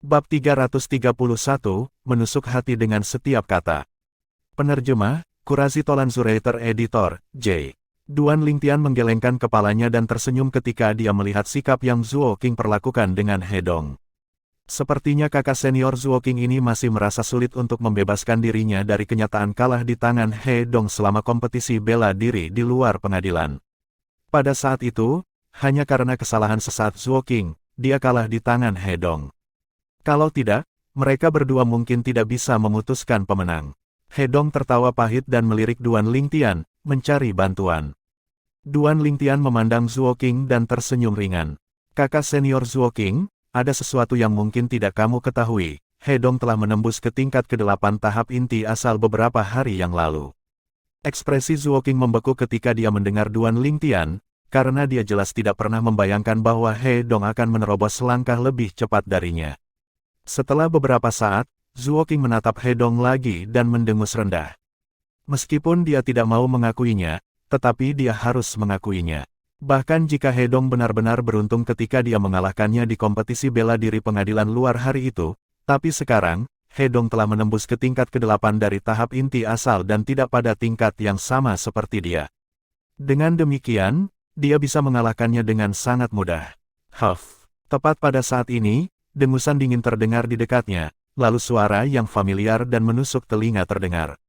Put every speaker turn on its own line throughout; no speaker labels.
Bab 331, Menusuk Hati dengan Setiap Kata. Penerjemah, Kurasi Tolan Zuraiter Editor, J. Duan Lingtian menggelengkan kepalanya dan tersenyum ketika dia melihat sikap yang Zuo Qing perlakukan dengan He Dong. Sepertinya kakak senior Zuo Qing ini masih merasa sulit untuk membebaskan dirinya dari kenyataan kalah di tangan He Dong selama kompetisi bela diri di luar pengadilan. Pada saat itu, hanya karena kesalahan sesaat Zuo Qing, dia kalah di tangan He Dong. Kalau tidak, mereka berdua mungkin tidak bisa memutuskan pemenang. He Dong tertawa pahit dan melirik Duan Lingtian, mencari bantuan. Duan Lingtian memandang Zuo Qing dan tersenyum ringan. Kakak senior Zuo Qing, ada sesuatu yang mungkin tidak kamu ketahui. He Dong telah menembus ke tingkat ke-8 tahap inti asal beberapa hari yang lalu. Ekspresi Zuo Qing membeku ketika dia mendengar Duan Lingtian, karena dia jelas tidak pernah membayangkan bahwa He Dong akan menerobos selangkah lebih cepat darinya. Setelah beberapa saat, Zuo Qing menatap He Dong lagi dan mendengus rendah. Meskipun dia tidak mau mengakuinya, tetapi dia harus mengakuinya. Bahkan jika He Dong benar-benar beruntung ketika dia mengalahkannya di kompetisi bela diri pengadilan luar hari itu, tapi sekarang, He Dong telah menembus ke tingkat ke-8 dari tahap inti asal dan tidak pada tingkat yang sama seperti dia. Dengan demikian, dia bisa mengalahkannya dengan sangat mudah. Huff. Tepat pada saat ini, dengusan dingin terdengar di dekatnya, lalu suara yang familiar dan menusuk telinga terdengar.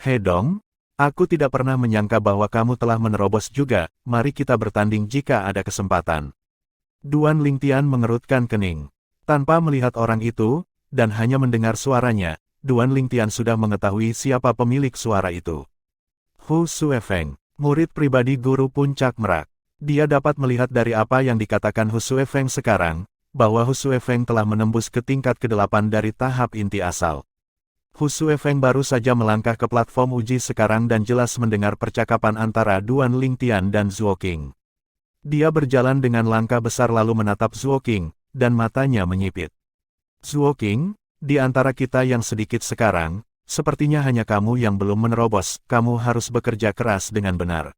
He Dong, aku tidak pernah menyangka bahwa kamu telah menerobos juga, mari kita bertanding jika ada kesempatan. Duan Lingtian mengerutkan kening. Tanpa melihat orang itu, dan hanya mendengar suaranya, Duan Lingtian sudah mengetahui siapa pemilik suara itu. Hu Suefeng, murid pribadi guru puncak merak. Dia dapat melihat dari apa yang dikatakan Hu Suefeng sekarang, bahwa Hu Suefeng telah menembus ke tingkat ke-8 dari tahap inti asal. Hu Suefeng baru saja melangkah ke platform uji sekarang dan jelas mendengar percakapan antara Duan Lingtian dan Zuo Qing. Dia berjalan dengan langkah besar lalu menatap Zuo Qing, dan matanya menyipit. Zuo Qing, di antara kita yang sedikit sekarang, sepertinya hanya kamu yang belum menerobos, kamu harus bekerja keras dengan benar.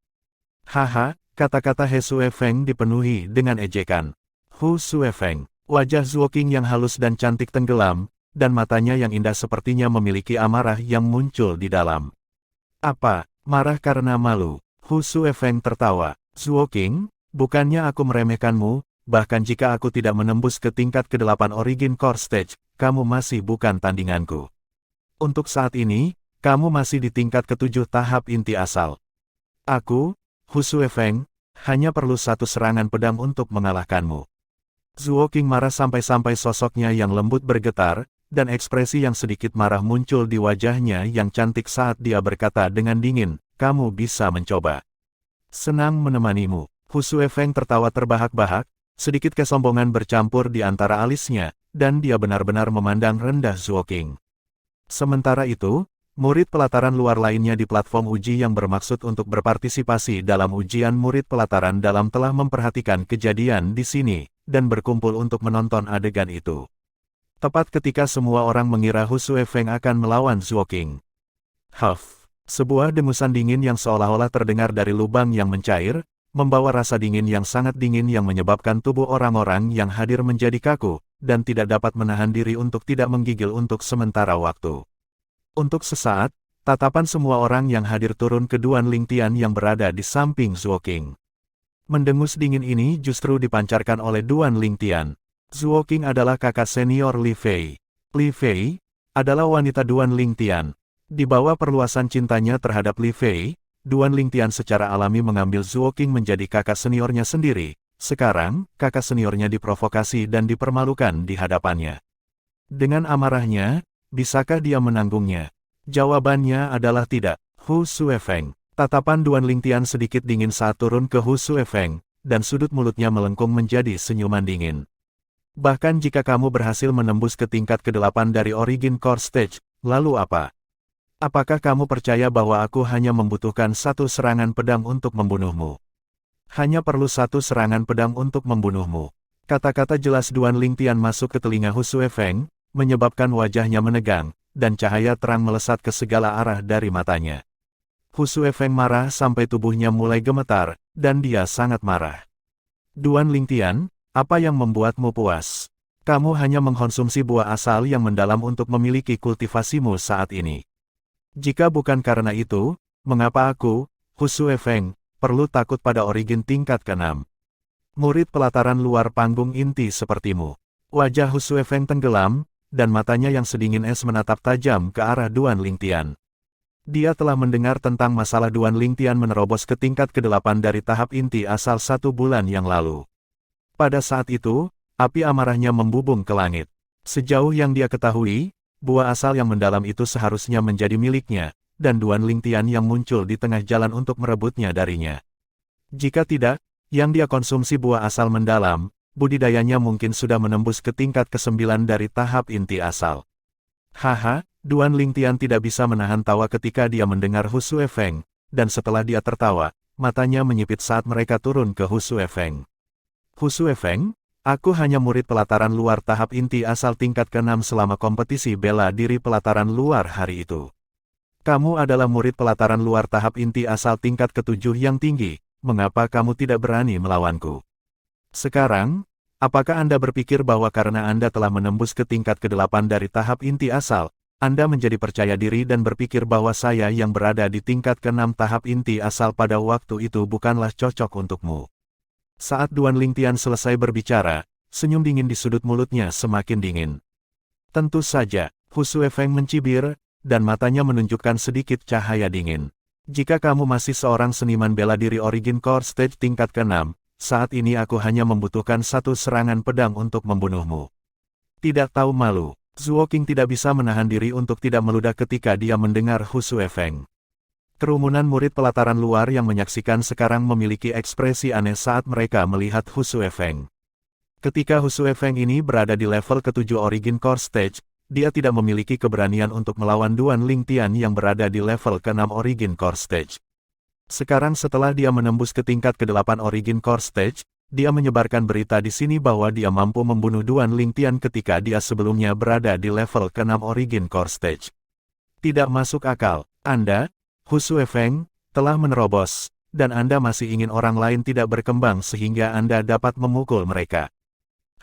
Haha, kata-kata He Suefeng dipenuhi dengan ejekan. Hu Suefeng, wajah Zuo Qing yang halus dan cantik tenggelam, dan matanya yang indah sepertinya memiliki amarah yang muncul di dalam. Apa, marah karena malu? Hu Suefeng tertawa. Zuo Qing, bukannya aku meremehkanmu, bahkan jika aku tidak menembus ke tingkat ke-8 Origin Core Stage, kamu masih bukan tandinganku. Untuk saat ini, kamu masih di tingkat ke-7 tahap inti asal. Aku, Hu Suefeng, hanya perlu satu serangan pedang untuk mengalahkanmu. Zuo Qing marah sampai-sampai sosoknya yang lembut bergetar, dan ekspresi yang sedikit marah muncul di wajahnya yang cantik saat dia berkata dengan dingin, kamu bisa mencoba. Senang menemanimu. Hu Suefeng tertawa terbahak-bahak, sedikit kesombongan bercampur di antara alisnya, dan dia benar-benar memandang rendah Zuo Qing. Sementara itu, murid pelataran luar lainnya di platform uji yang bermaksud untuk berpartisipasi dalam ujian murid pelataran dalam telah memperhatikan kejadian di sini, dan berkumpul untuk menonton adegan itu. Tepat ketika semua orang mengira Hu Suefeng akan melawan Zuo Qing. Huff, sebuah dengusan dingin yang seolah-olah terdengar dari lubang yang mencair, membawa rasa dingin yang sangat dingin yang menyebabkan tubuh orang-orang yang hadir menjadi kaku, dan tidak dapat menahan diri untuk tidak menggigil untuk sementara waktu. Untuk sesaat, tatapan semua orang yang hadir turun ke Duan Lingtian yang berada di samping Zuo Qing. Mendengus dingin ini justru dipancarkan oleh Duan Lingtian. Zuo Qing adalah kakak senior Li Fei. Li Fei adalah wanita Duan Lingtian. Di bawah perluasan cintanya terhadap Li Fei, Duan Lingtian secara alami mengambil Zuo Qing menjadi kakak seniornya sendiri. Sekarang, kakak seniornya diprovokasi dan dipermalukan di hadapannya. Dengan amarahnya, bisakah dia menanggungnya? Jawabannya adalah tidak. Hu Suefeng. Tatapan Duan Lingtian sedikit dingin saat turun ke Hu Suefeng, dan sudut mulutnya melengkung menjadi senyuman dingin. Bahkan jika kamu berhasil menembus ke tingkat ke-8 dari Origin Core Stage, lalu apa? Apakah kamu percaya bahwa aku hanya membutuhkan satu serangan pedang untuk membunuhmu? Hanya perlu satu serangan pedang untuk membunuhmu. Kata-kata jelas Duan Lingtian masuk ke telinga Hu Suefeng, menyebabkan wajahnya menegang, dan cahaya terang melesat ke segala arah dari matanya. Hu Suefeng marah sampai tubuhnya mulai gemetar, dan dia sangat marah. Duan Lingtian, apa yang membuatmu puas? Kamu hanya mengkonsumsi buah asal yang mendalam untuk memiliki kultivasimu saat ini. Jika bukan karena itu, mengapa aku, Hu Xuefeng, perlu takut pada origin tingkat ke-6? Murid pelataran luar panggung inti sepertimu. Wajah Hu Xuefeng tenggelam, dan matanya yang sedingin es menatap tajam ke arah Duan Lingtian. Dia telah mendengar tentang masalah Duan Lingtian menerobos ke tingkat ke-8 dari tahap inti asal 1 bulan yang lalu. Pada saat itu, api amarahnya membubung ke langit. Sejauh yang dia ketahui, buah asal yang mendalam itu seharusnya menjadi miliknya, dan Duan Lingtian yang muncul di tengah jalan untuk merebutnya darinya. Jika tidak, yang dia konsumsi buah asal mendalam, budidayanya mungkin sudah menembus ke tingkat ke-9 dari tahap inti asal. Haha, Duan Lingtian tidak bisa menahan tawa ketika dia mendengar Hu Xuefeng, dan setelah dia tertawa, matanya menyipit saat mereka turun ke Hu Xuefeng. Hu Xuefeng, aku hanya murid pelataran luar tahap inti asal tingkat ke-6 selama kompetisi bela diri pelataran luar hari itu. Kamu adalah murid pelataran luar tahap inti asal tingkat ke-7 yang tinggi, mengapa kamu tidak berani melawanku? Sekarang, apakah Anda berpikir bahwa karena Anda telah menembus ke tingkat ke-8 dari tahap inti asal, Anda menjadi percaya diri dan berpikir bahwa saya yang berada di tingkat ke-6 tahap inti asal pada waktu itu bukanlah cocok untukmu? Saat Duan Lingtian selesai berbicara, senyum dingin di sudut mulutnya semakin dingin. Tentu saja, Hu Xuefeng mencibir, dan matanya menunjukkan sedikit cahaya dingin. Jika kamu masih seorang seniman bela diri Origin Core Stage tingkat ke-6, saat ini aku hanya membutuhkan satu serangan pedang untuk membunuhmu. Tidak tahu malu, Zuo Qing tidak bisa menahan diri untuk tidak meludah ketika dia mendengar Hu Xuefeng. Kerumunan murid pelataran luar yang menyaksikan sekarang memiliki ekspresi aneh saat mereka melihat Hu Xuefeng. Ketika Hu Xuefeng ini berada di level ke-7 Origin Core Stage, dia tidak memiliki keberanian untuk melawan Duan Lingtian yang berada di level ke-6 Origin Core Stage. Sekarang setelah dia menembus ke tingkat ke-8 Origin Core Stage, dia menyebarkan berita di sini bahwa dia mampu membunuh Duan Lingtian ketika dia sebelumnya berada di level ke-6 Origin Core Stage. Tidak masuk akal, Anda, Hu Xuefeng, telah menerobos, dan Anda masih ingin orang lain tidak berkembang sehingga Anda dapat memukul mereka.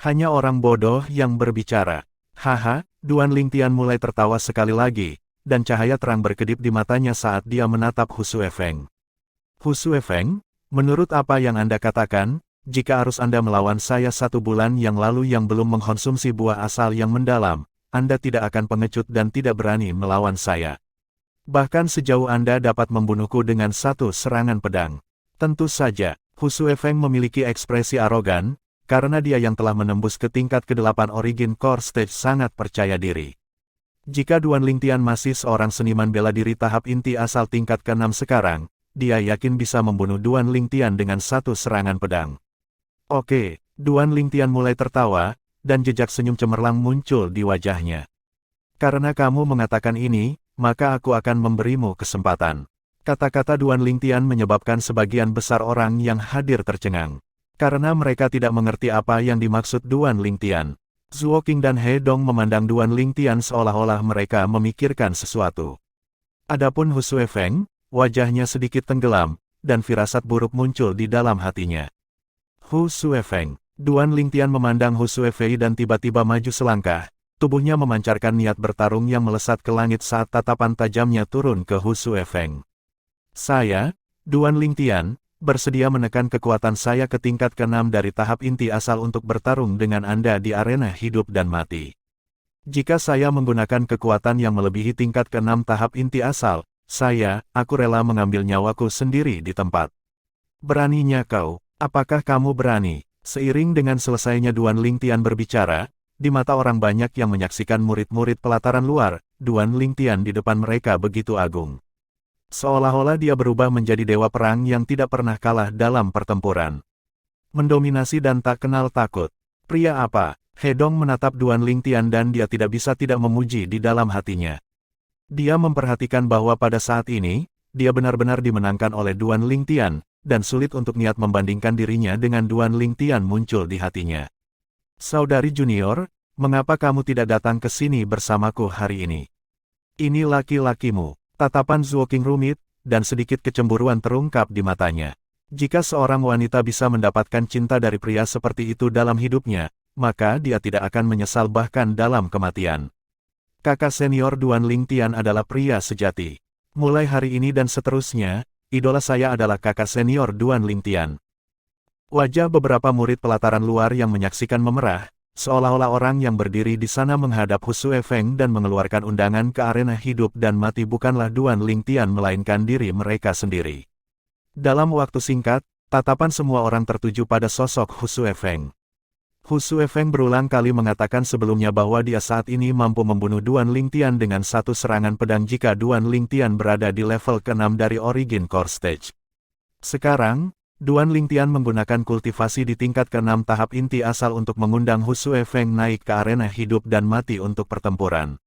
Hanya orang bodoh yang berbicara. Haha, Duan Lingtian mulai tertawa sekali lagi, dan cahaya terang berkedip di matanya saat dia menatap Hu Xuefeng. Hu Xuefeng, menurut apa yang Anda katakan, jika harus Anda melawan saya 1 bulan yang lalu yang belum mengkonsumsi buah asal yang mendalam, Anda tidak akan pengecut dan tidak berani melawan saya. Bahkan sejauh Anda dapat membunuhku dengan 1 serangan pedang. Tentu saja, Hu Xuefeng memiliki ekspresi arogan, karena dia yang telah menembus ke tingkat ke-8 Origin Core Stage sangat percaya diri. Jika Duan Lingtian masih seorang seniman bela diri tahap inti asal tingkat ke-6 sekarang, dia yakin bisa membunuh Duan Lingtian dengan 1 serangan pedang. Oke, Duan Lingtian mulai tertawa, dan jejak senyum cemerlang muncul di wajahnya. Karena kamu mengatakan ini, maka aku akan memberimu kesempatan. Kata-kata Duan Lingtian menyebabkan sebagian besar orang yang hadir tercengang. Karena mereka tidak mengerti apa yang dimaksud Duan Lingtian. Zuo Qing dan He Dong memandang Duan Lingtian seolah-olah mereka memikirkan sesuatu. Adapun Hu Xuefeng, wajahnya sedikit tenggelam, dan firasat buruk muncul di dalam hatinya. Hu Xuefeng, Duan Lingtian memandang Hu Xuefei dan tiba-tiba maju selangkah, tubuhnya memancarkan niat bertarung yang melesat ke langit saat tatapan tajamnya turun ke Hu Xuefeng. Saya, Duan Lingtian, bersedia menekan kekuatan saya ke tingkat ke-6 dari tahap inti asal untuk bertarung dengan Anda di arena hidup dan mati. Jika saya menggunakan kekuatan yang melebihi tingkat ke-6 tahap inti asal, aku rela mengambil nyawaku sendiri di tempat. Beraninya kau, apakah kamu berani? Seiring dengan selesainya Duan Lingtian berbicara, di mata orang banyak yang menyaksikan murid-murid pelataran luar, Duan Lingtian di depan mereka begitu agung. Seolah-olah dia berubah menjadi dewa perang yang tidak pernah kalah dalam pertempuran. Mendominasi dan tak kenal takut. Pria apa? He Dong menatap Duan Lingtian dan dia tidak bisa tidak memuji di dalam hatinya. Dia memperhatikan bahwa pada saat ini, dia benar-benar dimenangkan oleh Duan Lingtian, dan sulit untuk niat membandingkan dirinya dengan Duan Lingtian muncul di hatinya. Saudari junior, mengapa kamu tidak datang ke sini bersamaku hari ini? Ini laki-lakimu. Tatapan Zuo Qing rumit, dan sedikit kecemburuan terungkap di matanya. Jika seorang wanita bisa mendapatkan cinta dari pria seperti itu dalam hidupnya, maka dia tidak akan menyesal bahkan dalam kematian. Kakak senior Duan Lingtian adalah pria sejati. Mulai hari ini dan seterusnya, idola saya adalah kakak senior Duan Lingtian. Wajah beberapa murid pelataran luar yang menyaksikan memerah, seolah-olah orang yang berdiri di sana menghadap Hu Shuefeng dan mengeluarkan undangan ke arena hidup dan mati bukanlah Duan Lingtian melainkan diri mereka sendiri. Dalam waktu singkat, tatapan semua orang tertuju pada sosok Hu Shuefeng. Hu Shuefeng berulang kali mengatakan sebelumnya bahwa dia saat ini mampu membunuh Duan Lingtian dengan satu serangan pedang jika Duan Lingtian berada di level ke-6 dari Origin Core Stage. Sekarang, Duan Lingtian menggunakan kultivasi di tingkat ke-6 tahap inti asal untuk mengundang Hu Shuefeng naik ke arena hidup dan mati untuk pertempuran.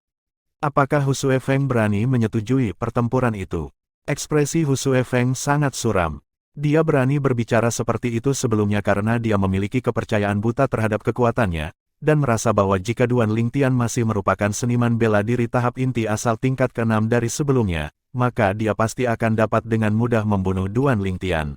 Apakah Hu Shuefeng berani menyetujui pertempuran itu? Ekspresi Hu Shuefeng sangat suram. Dia berani berbicara seperti itu sebelumnya karena dia memiliki kepercayaan buta terhadap kekuatannya, dan merasa bahwa jika Duan Lingtian masih merupakan seniman bela diri tahap inti asal tingkat ke-6 dari sebelumnya, maka dia pasti akan dapat dengan mudah membunuh Duan Lingtian.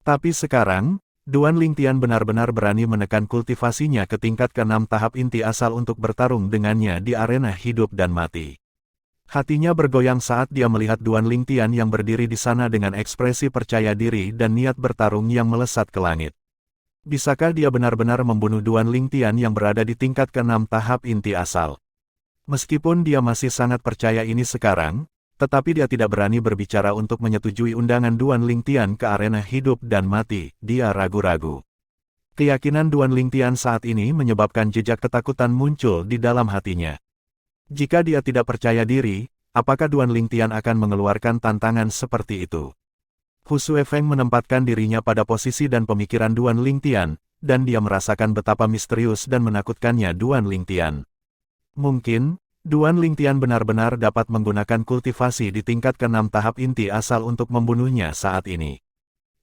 Tapi sekarang, Duan Lingtian benar-benar berani menekan kultivasinya ke tingkat ke-6 tahap inti asal untuk bertarung dengannya di arena hidup dan mati. Hatinya bergoyang saat dia melihat Duan Lingtian yang berdiri di sana dengan ekspresi percaya diri dan niat bertarung yang melesat ke langit. Bisakah dia benar-benar membunuh Duan Lingtian yang berada di tingkat ke-6 tahap inti asal? Meskipun dia masih sangat percaya ini sekarang, tetapi dia tidak berani berbicara untuk menyetujui undangan Duan Lingtian ke arena hidup dan mati, dia ragu-ragu. Keyakinan Duan Lingtian saat ini menyebabkan jejak ketakutan muncul di dalam hatinya. Jika dia tidak percaya diri, apakah Duan Lingtian akan mengeluarkan tantangan seperti itu? Hu Shuefeng menempatkan dirinya pada posisi dan pemikiran Duan Lingtian, dan dia merasakan betapa misterius dan menakutkannya Duan Lingtian. Mungkin, Duan Lingtian benar-benar dapat menggunakan kultivasi di tingkat ke-6 tahap inti asal untuk membunuhnya saat ini.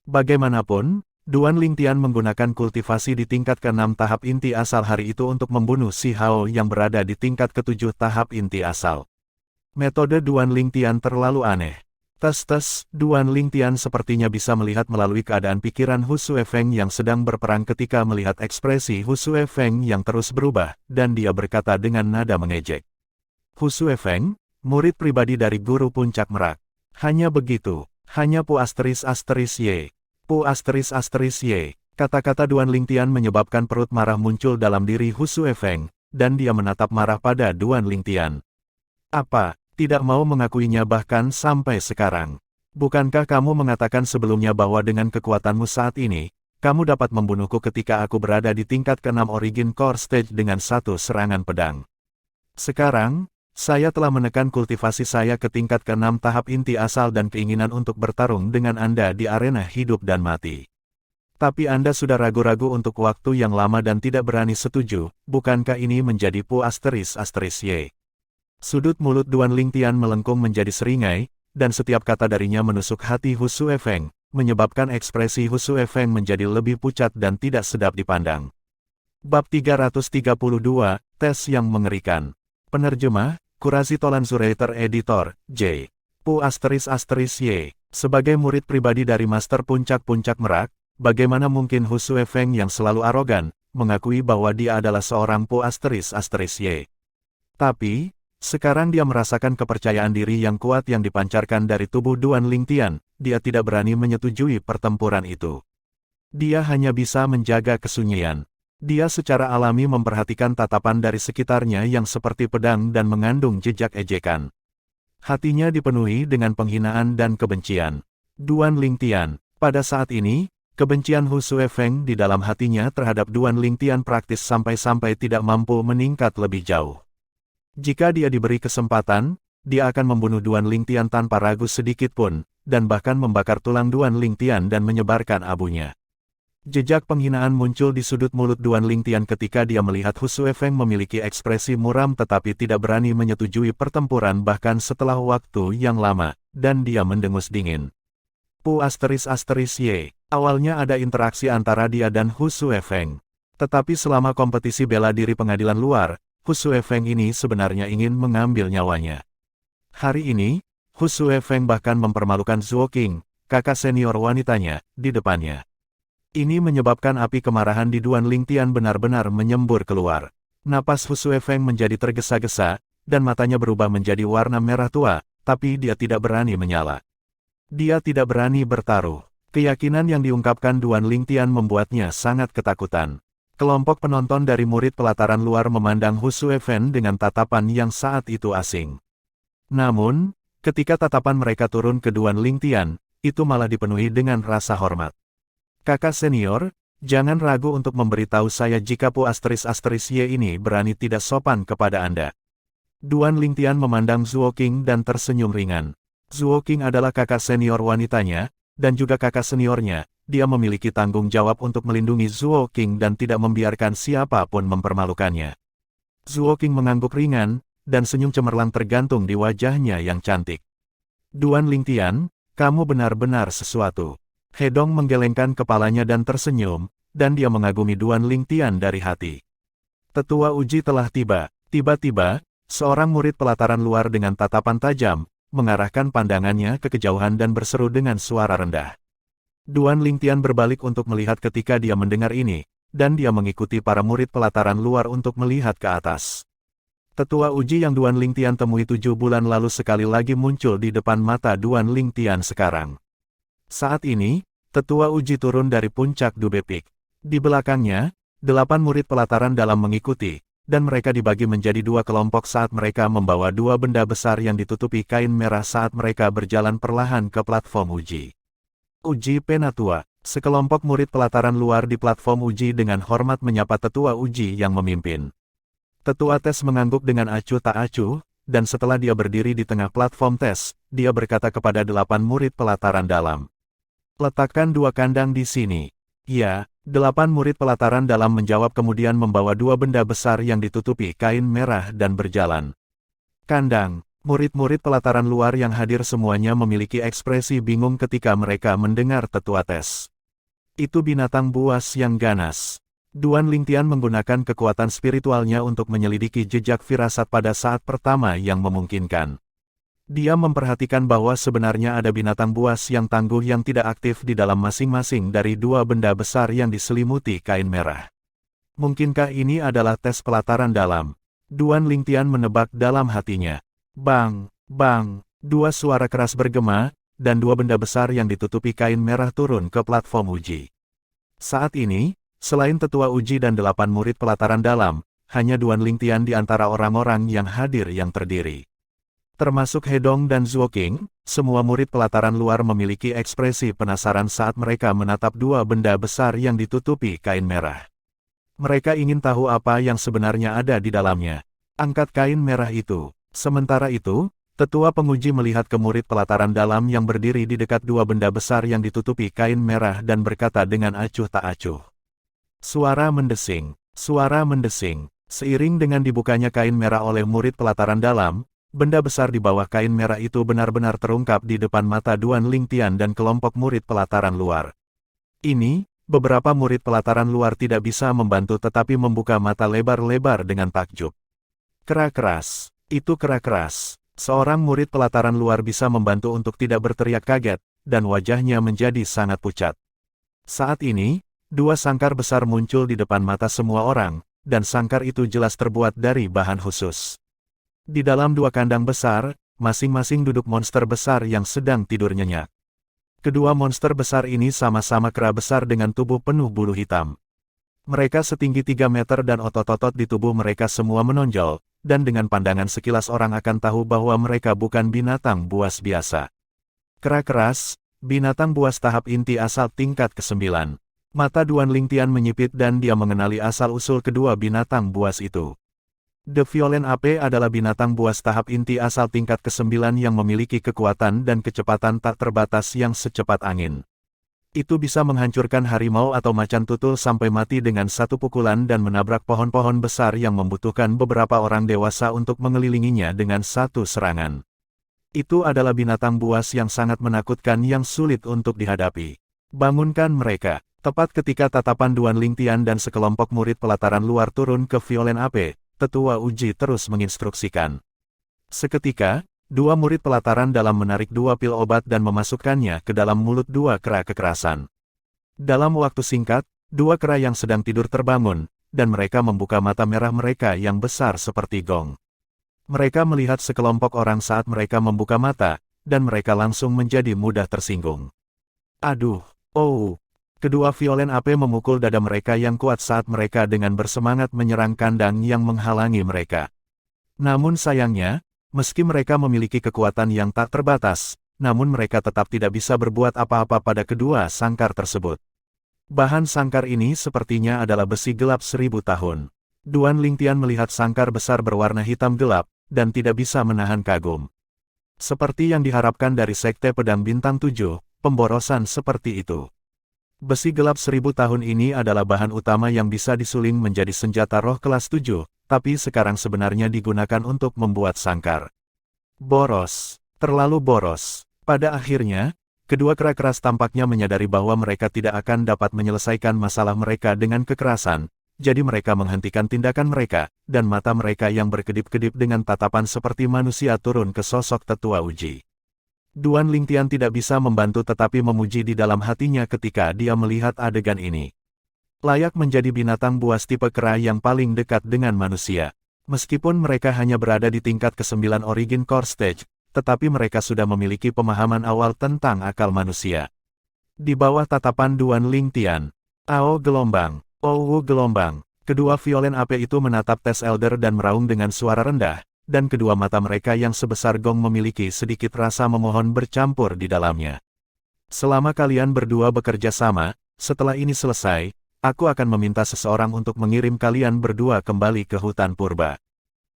Bagaimanapun, Duan Lingtian menggunakan kultivasi di tingkat ke-6 tahap inti asal hari itu untuk membunuh Si Hao yang berada di tingkat ke-7 tahap inti asal. Metode Duan Lingtian terlalu aneh. Tes-tes, Duan Lingtian sepertinya bisa melihat melalui keadaan pikiran Hu Shuefeng yang sedang berperang ketika melihat ekspresi Hu Shuefeng yang terus berubah, dan dia berkata dengan nada mengejek. Hu Shuefeng, murid pribadi dari guru puncak merak. Hanya begitu, hanya Pu *** Y. Pu *** Y. Kata-kata Duan Lingtian menyebabkan perut marah muncul dalam diri Hu Shuefeng, dan dia menatap marah pada Duan Lingtian. Apa, tidak mau mengakuinya bahkan sampai sekarang? Bukankah kamu mengatakan sebelumnya bahwa dengan kekuatanmu saat ini, kamu dapat membunuhku ketika aku berada di tingkat ke-6 Origin Core Stage dengan satu serangan pedang? Sekarang, saya telah menekan kultivasi saya ke tingkat ke-6 tahap inti asal dan keinginan untuk bertarung dengan Anda di arena hidup dan mati. Tapi Anda sudah ragu-ragu untuk waktu yang lama dan tidak berani setuju, bukankah ini menjadi Pu *** Y? Sudut mulut Duan Lingtian melengkung menjadi seringai, dan setiap kata darinya menusuk hati Hu Shuefeng, menyebabkan ekspresi Hu Shuefeng menjadi lebih pucat dan tidak sedap dipandang. Bab 332, Tes yang Mengerikan. Penerjemah, Qurazi Tolanzurator Editor, J. Pu *** Y. Sebagai murid pribadi dari Master Puncak-Puncak Merak, bagaimana mungkin Hu Shuefeng yang selalu arogan, mengakui bahwa dia adalah seorang Pu *** Y. Tapi, sekarang dia merasakan kepercayaan diri yang kuat yang dipancarkan dari tubuh Duan Lingtian, dia tidak berani menyetujui pertempuran itu. Dia hanya bisa menjaga kesunyian. Dia secara alami memperhatikan tatapan dari sekitarnya yang seperti pedang dan mengandung jejak ejekan. Hatinya dipenuhi dengan penghinaan dan kebencian. Duan Lingtian, pada saat ini, kebencian Hu Shuefeng di dalam hatinya terhadap Duan Lingtian praktis sampai-sampai tidak mampu meningkat lebih jauh. Jika dia diberi kesempatan, dia akan membunuh Duan Lingtian tanpa ragu sedikit pun, dan bahkan membakar tulang Duan Lingtian dan menyebarkan abunya. Jejak penghinaan muncul di sudut mulut Duan Lingtian ketika dia melihat Hu Shuefeng memiliki ekspresi muram tetapi tidak berani menyetujui pertempuran bahkan setelah waktu yang lama, dan dia mendengus dingin. Pu *** Y. Awalnya ada interaksi antara dia dan Hu Shuefeng. Tetapi selama kompetisi bela diri pengadilan luar, Hu Shuefeng ini sebenarnya ingin mengambil nyawanya. Hari ini, Hu Shuefeng bahkan mempermalukan Zuo Qing, kakak senior wanitanya, di depannya. Ini menyebabkan api kemarahan di Duan Lingtian benar-benar menyembur keluar. Napas Husue Feng menjadi tergesa-gesa, dan matanya berubah menjadi warna merah tua, tapi dia tidak berani menyala. Dia tidak berani bertaruh. Keyakinan yang diungkapkan Duan Lingtian membuatnya sangat ketakutan. Kelompok penonton dari murid pelataran luar memandang Husue Feng dengan tatapan yang saat itu asing. Namun, ketika tatapan mereka turun ke Duan Lingtian, itu malah dipenuhi dengan rasa hormat. Kakak senior, jangan ragu untuk memberitahu saya jika Pu Asteris Y ini berani tidak sopan kepada Anda. Duan Lingtian memandang Zuo Qing dan tersenyum ringan. Zuo Qing adalah kakak senior wanitanya, dan juga kakak seniornya. Dia memiliki tanggung jawab untuk melindungi Zuo Qing dan tidak membiarkan siapapun mempermalukannya. Zuo Qing mengangguk ringan, dan senyum cemerlang tergantung di wajahnya yang cantik. Duan Lingtian, kamu benar-benar sesuatu. Hedong menggelengkan kepalanya dan tersenyum, dan dia mengagumi Duan Lingtian dari hati. Tetua uji telah tiba. Tiba-tiba, seorang murid pelataran luar dengan tatapan tajam, mengarahkan pandangannya ke kejauhan dan berseru dengan suara rendah. Duan Lingtian berbalik untuk melihat ketika dia mendengar ini, dan dia mengikuti para murid pelataran luar untuk melihat ke atas. Tetua uji yang Duan Lingtian temui 7 bulan lalu sekali lagi muncul di depan mata Duan Lingtian sekarang. Saat ini, tetua uji turun dari puncak Dube Peak. Di belakangnya, 8 murid pelataran dalam mengikuti, dan mereka dibagi menjadi 2 kelompok saat mereka membawa 2 benda besar yang ditutupi kain merah saat mereka berjalan perlahan ke platform uji. Uji Penatua, sekelompok murid pelataran luar di platform uji dengan hormat menyapa tetua uji yang memimpin. Tetua tes mengangguk dengan acuh tak acuh, dan setelah dia berdiri di tengah platform tes, dia berkata kepada 8 murid pelataran dalam. Letakkan 2 kandang di sini. Ya, 8 murid pelataran dalam menjawab kemudian membawa 2 benda besar yang ditutupi kain merah dan berjalan. Kandang. Murid-murid pelataran luar yang hadir semuanya memiliki ekspresi bingung ketika mereka mendengar tetua tes. Itu binatang buas yang ganas. Duan Lingtian menggunakan kekuatan spiritualnya untuk menyelidiki jejak firasat pada saat pertama yang memungkinkan. Dia memperhatikan bahwa sebenarnya ada binatang buas yang tangguh yang tidak aktif di dalam masing-masing dari 2 benda besar yang diselimuti kain merah. Mungkinkah ini adalah tes pelataran dalam? Duan Lingtian menebak dalam hatinya. Bang, bang, 2 suara keras bergema, dan 2 benda besar yang ditutupi kain merah turun ke platform uji. Saat ini, selain tetua uji dan 8 murid pelataran dalam, hanya Duan Lingtian di antara orang-orang yang hadir yang terdiri. Termasuk Hedong dan Zuo Qing, semua murid pelataran luar memiliki ekspresi penasaran saat mereka menatap 2 benda besar yang ditutupi kain merah. Mereka ingin tahu apa yang sebenarnya ada di dalamnya. Angkat kain merah itu. Sementara itu, tetua penguji melihat ke murid pelataran dalam yang berdiri di dekat 2 benda besar yang ditutupi kain merah dan berkata dengan acuh tak acuh. Suara mendesing, suara mendesing. Seiring dengan dibukanya kain merah oleh murid pelataran dalam, benda besar di bawah kain merah itu benar-benar terungkap di depan mata Duan Lingtian dan kelompok murid pelataran luar. Ini, beberapa murid pelataran luar tidak bisa membantu tetapi membuka mata lebar-lebar dengan takjub. Kera keras. Itu kera keras. Seorang murid pelataran luar bisa membantu untuk tidak berteriak kaget, dan wajahnya menjadi sangat pucat. Saat ini, 2 sangkar besar muncul di depan mata semua orang, dan sangkar itu jelas terbuat dari bahan khusus. Di dalam 2 kandang besar, masing-masing duduk monster besar yang sedang tidur nyenyak. Kedua monster besar ini sama-sama kera besar dengan tubuh penuh bulu hitam. Mereka setinggi 3 meter dan otot-otot di tubuh mereka semua menonjol, dan dengan pandangan sekilas orang akan tahu bahwa mereka bukan binatang buas biasa. Kera keras, binatang buas tahap inti asal tingkat ke-9. Mata Duan Lingtian menyipit dan dia mengenali asal-usul kedua binatang buas itu. The Violent Ape adalah binatang buas tahap inti asal tingkat ke-9 yang memiliki kekuatan dan kecepatan tak terbatas yang secepat angin. Itu bisa menghancurkan harimau atau macan tutul sampai mati dengan 1 pukulan dan menabrak pohon-pohon besar yang membutuhkan beberapa orang dewasa untuk mengelilinginya dengan 1 serangan. Itu adalah binatang buas yang sangat menakutkan yang sulit untuk dihadapi. Bangunkan mereka. Tepat ketika tatapan Duan Lingtian dan sekelompok murid pelataran luar turun ke Violent Ape, tetua uji terus menginstruksikan. Seketika, 2 murid pelataran dalam menarik 2 pil obat dan memasukkannya ke dalam mulut 2 kera kekerasan. Dalam waktu singkat, dua kera yang sedang tidur terbangun, dan mereka membuka mata merah mereka yang besar seperti gong. Mereka melihat sekelompok orang saat mereka membuka mata, dan mereka langsung menjadi mudah tersinggung. Aduh, oh! Kedua violen api memukul dada mereka yang kuat saat mereka dengan bersemangat menyerang kandang yang menghalangi mereka. Namun sayangnya, meski mereka memiliki kekuatan yang tak terbatas, namun mereka tetap tidak bisa berbuat apa-apa pada kedua sangkar tersebut. Bahan sangkar ini sepertinya adalah besi gelap 1000 tahun. Duan Lingtian melihat sangkar besar berwarna hitam gelap, dan tidak bisa menahan kagum. Seperti yang diharapkan dari Sekte Pedang Bintang 7, pemborosan seperti itu. Besi gelap 1000 tahun ini adalah bahan utama yang bisa disuling menjadi senjata roh kelas 7, tapi sekarang sebenarnya digunakan untuk membuat sangkar. Boros, terlalu boros. Pada akhirnya, kedua kera keras tampaknya menyadari bahwa mereka tidak akan dapat menyelesaikan masalah mereka dengan kekerasan, jadi mereka menghentikan tindakan mereka, dan mata mereka yang berkedip-kedip dengan tatapan seperti manusia turun ke sosok tetua uji. Duan Lingtian tidak bisa membantu tetapi memuji di dalam hatinya ketika dia melihat adegan ini. Layak menjadi binatang buas tipe kera yang paling dekat dengan manusia. Meskipun mereka hanya berada di tingkat ke-9 Origin Core Stage, tetapi mereka sudah memiliki pemahaman awal tentang akal manusia. Di bawah tatapan Duan Lingtian, Ao gelombang, Owu gelombang, kedua violen api itu menatap Tes Elder dan meraung dengan suara rendah, dan kedua mata mereka yang sebesar gong memiliki sedikit rasa memohon bercampur di dalamnya. Selama kalian berdua bekerja sama, setelah ini selesai, aku akan meminta seseorang untuk mengirim kalian berdua kembali ke hutan purba.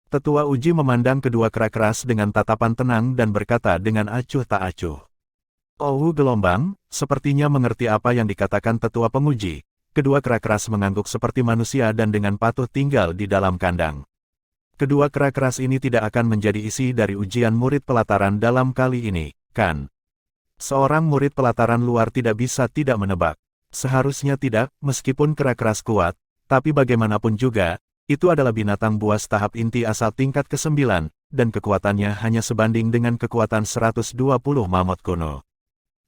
Tetua uji memandang kedua kera keras dengan tatapan tenang dan berkata dengan acuh tak acuh. Owu gelombang, sepertinya mengerti apa yang dikatakan tetua penguji. Kedua kera keras mengangguk seperti manusia dan dengan patuh tinggal di dalam kandang. Kedua kera keras ini tidak akan menjadi isi dari ujian murid pelataran dalam kali ini, kan? Seorang murid pelataran luar tidak bisa tidak menebak. Seharusnya tidak, meskipun kera keras kuat, tapi bagaimanapun juga, itu adalah binatang buas tahap inti asal tingkat ke-9, dan kekuatannya hanya sebanding dengan kekuatan 120 mamut kuno.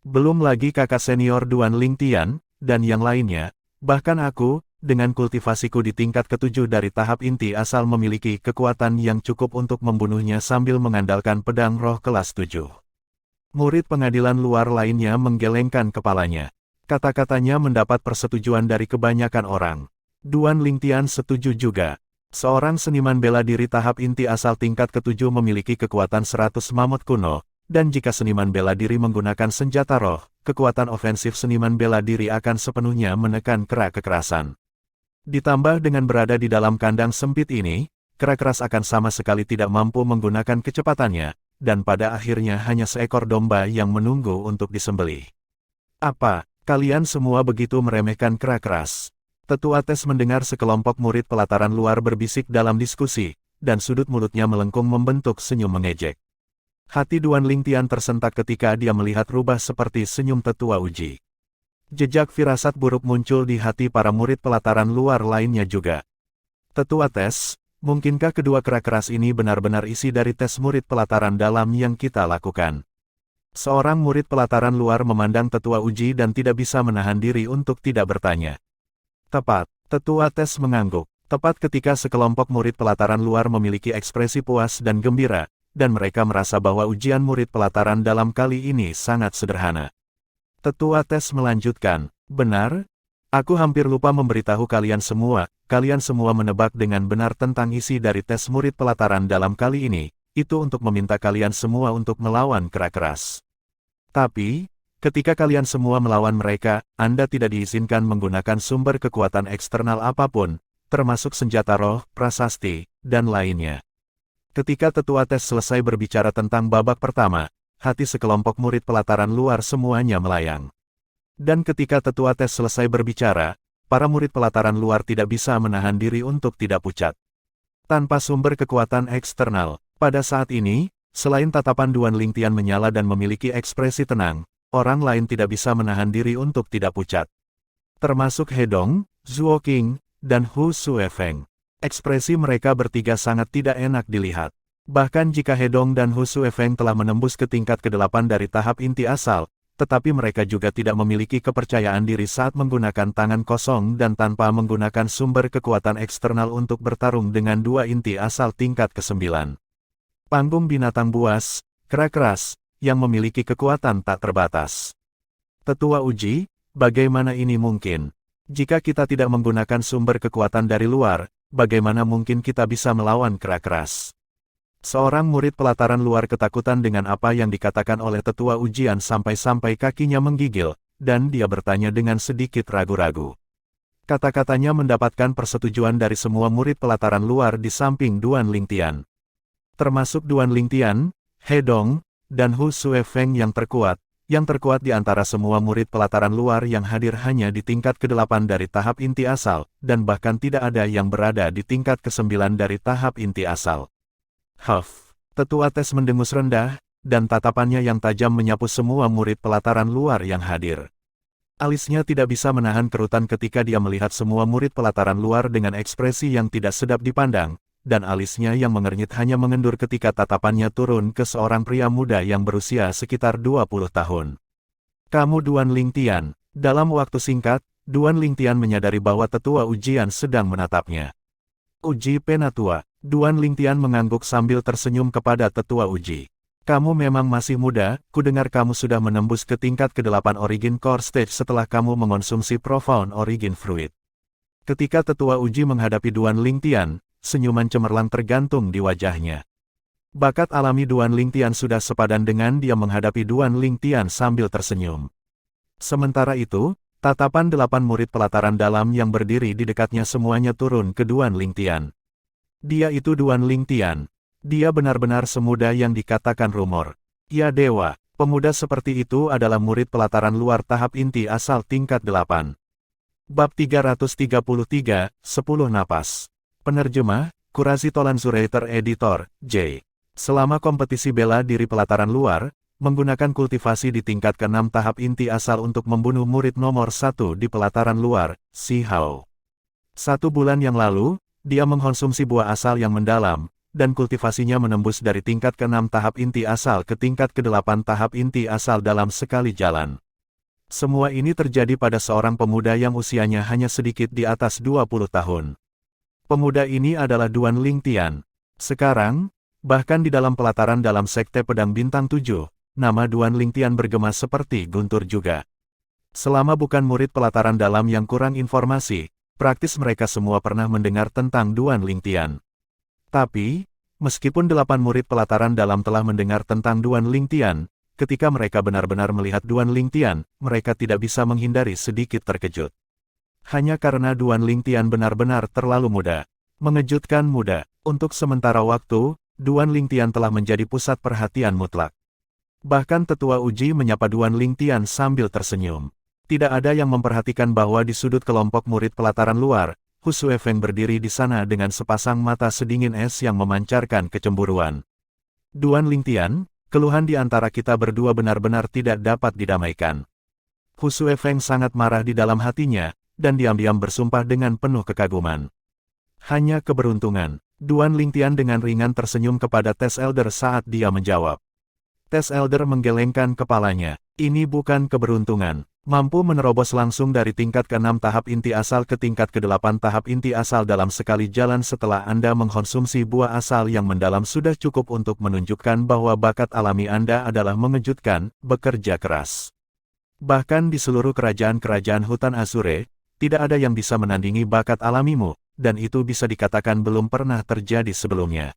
Belum lagi kakak senior Duan Lingtian, dan yang lainnya, bahkan aku, dengan kultivasiku di tingkat ke-7 dari tahap inti asal memiliki kekuatan yang cukup untuk membunuhnya sambil mengandalkan pedang roh kelas 7. Murid pengadilan luar lainnya menggelengkan kepalanya. Kata-katanya mendapat persetujuan dari kebanyakan orang. Duan Lingtian setuju juga. Seorang seniman bela diri tahap inti asal tingkat ke-7 memiliki kekuatan 100 mamut kuno, dan jika seniman bela diri menggunakan senjata roh, kekuatan ofensif seniman bela diri akan sepenuhnya menekan kera kekerasan. Ditambah dengan berada di dalam kandang sempit ini, kera keras akan sama sekali tidak mampu menggunakan kecepatannya, dan pada akhirnya hanya seekor domba yang menunggu untuk disembelih. Apa, kalian semua begitu meremehkan kera keras? Tetua Tes mendengar sekelompok murid pelataran luar berbisik dalam diskusi, dan sudut mulutnya melengkung membentuk senyum mengejek. Hati Duan Lingtian tersentak ketika dia melihat rubah seperti senyum tetua uji. Jejak firasat buruk muncul di hati para murid pelataran luar lainnya juga. Tetua Tes, mungkinkah kedua kera keras ini benar-benar isi dari tes murid pelataran dalam yang kita lakukan? Seorang murid pelataran luar memandang tetua uji dan tidak bisa menahan diri untuk tidak bertanya. Tepat, tetua Tes mengangguk. Tepat ketika sekelompok murid pelataran luar memiliki ekspresi puas dan gembira, dan mereka merasa bahwa ujian murid pelataran dalam kali ini sangat sederhana. Tetua Tes melanjutkan, benar? Aku hampir lupa memberitahu kalian semua menebak dengan benar tentang isi dari tes murid pelataran dalam kali ini, itu untuk meminta kalian semua untuk melawan kera keras. Tapi, ketika kalian semua melawan mereka, Anda tidak diizinkan menggunakan sumber kekuatan eksternal apapun, termasuk senjata roh, prasasti, dan lainnya. Ketika Tetua Tes selesai berbicara tentang babak pertama, hati sekelompok murid pelataran luar semuanya melayang. Dan ketika Tetua Tes selesai berbicara, para murid pelataran luar tidak bisa menahan diri untuk tidak pucat. Tanpa sumber kekuatan eksternal, pada saat ini, selain tatapan Duan Lingtian menyala dan memiliki ekspresi tenang, orang lain tidak bisa menahan diri untuk tidak pucat. Termasuk Hedong, Zuo Qing, dan Hu Suefeng. Ekspresi mereka bertiga sangat tidak enak dilihat. Bahkan jika Hedong dan Hu Suefeng telah menembus ke tingkat ke-8 dari tahap inti asal, tetapi mereka juga tidak memiliki kepercayaan diri saat menggunakan tangan kosong dan tanpa menggunakan sumber kekuatan eksternal untuk bertarung dengan dua inti asal tingkat ke-9. Panggung binatang buas, kera keras, yang memiliki kekuatan tak terbatas. Tetua Uji, bagaimana ini mungkin? Jika kita tidak menggunakan sumber kekuatan dari luar, bagaimana mungkin kita bisa melawan kera keras? Seorang murid pelataran luar ketakutan dengan apa yang dikatakan oleh tetua ujian sampai-sampai kakinya menggigil, dan dia bertanya dengan sedikit ragu-ragu. Kata-katanya mendapatkan persetujuan dari semua murid pelataran luar di samping Duan Lingtian. Termasuk Duan Lingtian, He Dong, dan Hu Suefeng yang terkuat di antara semua murid pelataran luar yang hadir hanya di tingkat ke-8 dari tahap inti asal, dan bahkan tidak ada yang berada di tingkat ke-9 dari tahap inti asal. Huff, tetua tes mendengus rendah, dan tatapannya yang tajam menyapu semua murid pelataran luar yang hadir. Alisnya tidak bisa menahan kerutan ketika dia melihat semua murid pelataran luar dengan ekspresi yang tidak sedap dipandang, dan alisnya yang mengernyit hanya mengendur ketika tatapannya turun ke seorang pria muda yang berusia sekitar 20 tahun. Kamu Duan Lingtian. Dalam waktu singkat, Duan Lingtian menyadari bahwa tetua ujian sedang menatapnya. Uji Penatua. Duan Lingtian mengangguk sambil tersenyum kepada tetua uji. Kamu memang masih muda, kudengar kamu sudah menembus ke tingkat ke-8 Origin Core Stage setelah kamu mengonsumsi Profound Origin Fruit. Ketika tetua uji menghadapi Duan Lingtian, senyuman cemerlang tergantung di wajahnya. Bakat alami Duan Lingtian sudah sepadan dengan dia menghadapi Duan Lingtian sambil tersenyum. Sementara itu, tatapan 8 murid pelataran dalam yang berdiri di dekatnya semuanya turun ke Duan Lingtian. Dia itu Duan Lingtian. Dia benar-benar semuda yang dikatakan rumor. Ya dewa, pemuda seperti itu adalah murid pelataran luar tahap inti asal tingkat 8. Bab 333, 10 napas. Penerjemah, Kurazi Tolan Zuraiter Editor, J. Selama kompetisi bela diri pelataran luar, menggunakan kultivasi di tingkat ke-6 tahap inti asal untuk membunuh murid nomor 1 di pelataran luar, Si Hao. 1 bulan yang lalu, dia mengkonsumsi buah asal yang mendalam, dan kultivasinya menembus dari tingkat ke-6 tahap inti asal ke tingkat ke-8 tahap inti asal dalam sekali jalan. Semua ini terjadi pada seorang pemuda yang usianya hanya sedikit di atas 20 tahun. Pemuda ini adalah Duan Lingtian. Sekarang, bahkan di dalam pelataran dalam Sekte Pedang Bintang 7, nama Duan Lingtian bergema seperti guntur juga. Selama bukan murid pelataran dalam yang kurang informasi, praktis mereka semua pernah mendengar tentang Duan Lingtian. Tapi, meskipun 8 murid pelataran dalam telah mendengar tentang Duan Lingtian, ketika mereka benar-benar melihat Duan Lingtian, mereka tidak bisa menghindari sedikit terkejut. Hanya karena Duan Lingtian benar-benar terlalu muda. Mengejutkan muda. Untuk sementara waktu, Duan Lingtian telah menjadi pusat perhatian mutlak. Bahkan tetua uji menyapa Duan Lingtian sambil tersenyum. Tidak ada yang memperhatikan bahwa di sudut kelompok murid pelataran luar, Hu Suefeng berdiri di sana dengan sepasang mata sedingin es yang memancarkan kecemburuan. Duan Lingtian, keluhan di antara kita berdua benar-benar tidak dapat didamaikan. Hu Suefeng sangat marah di dalam hatinya, dan diam-diam bersumpah dengan penuh kekaguman. Hanya keberuntungan. Duan Lingtian dengan ringan tersenyum kepada Tes Elder saat dia menjawab. Tes Elder menggelengkan kepalanya. Ini bukan keberuntungan. Mampu menerobos langsung dari tingkat ke-6 tahap inti asal ke tingkat ke-8 tahap inti asal dalam sekali jalan setelah Anda mengkonsumsi buah asal yang mendalam sudah cukup untuk menunjukkan bahwa bakat alami Anda adalah mengejutkan, bekerja keras. Bahkan di seluruh kerajaan-kerajaan hutan Azure, tidak ada yang bisa menandingi bakat alamimu, dan itu bisa dikatakan belum pernah terjadi sebelumnya.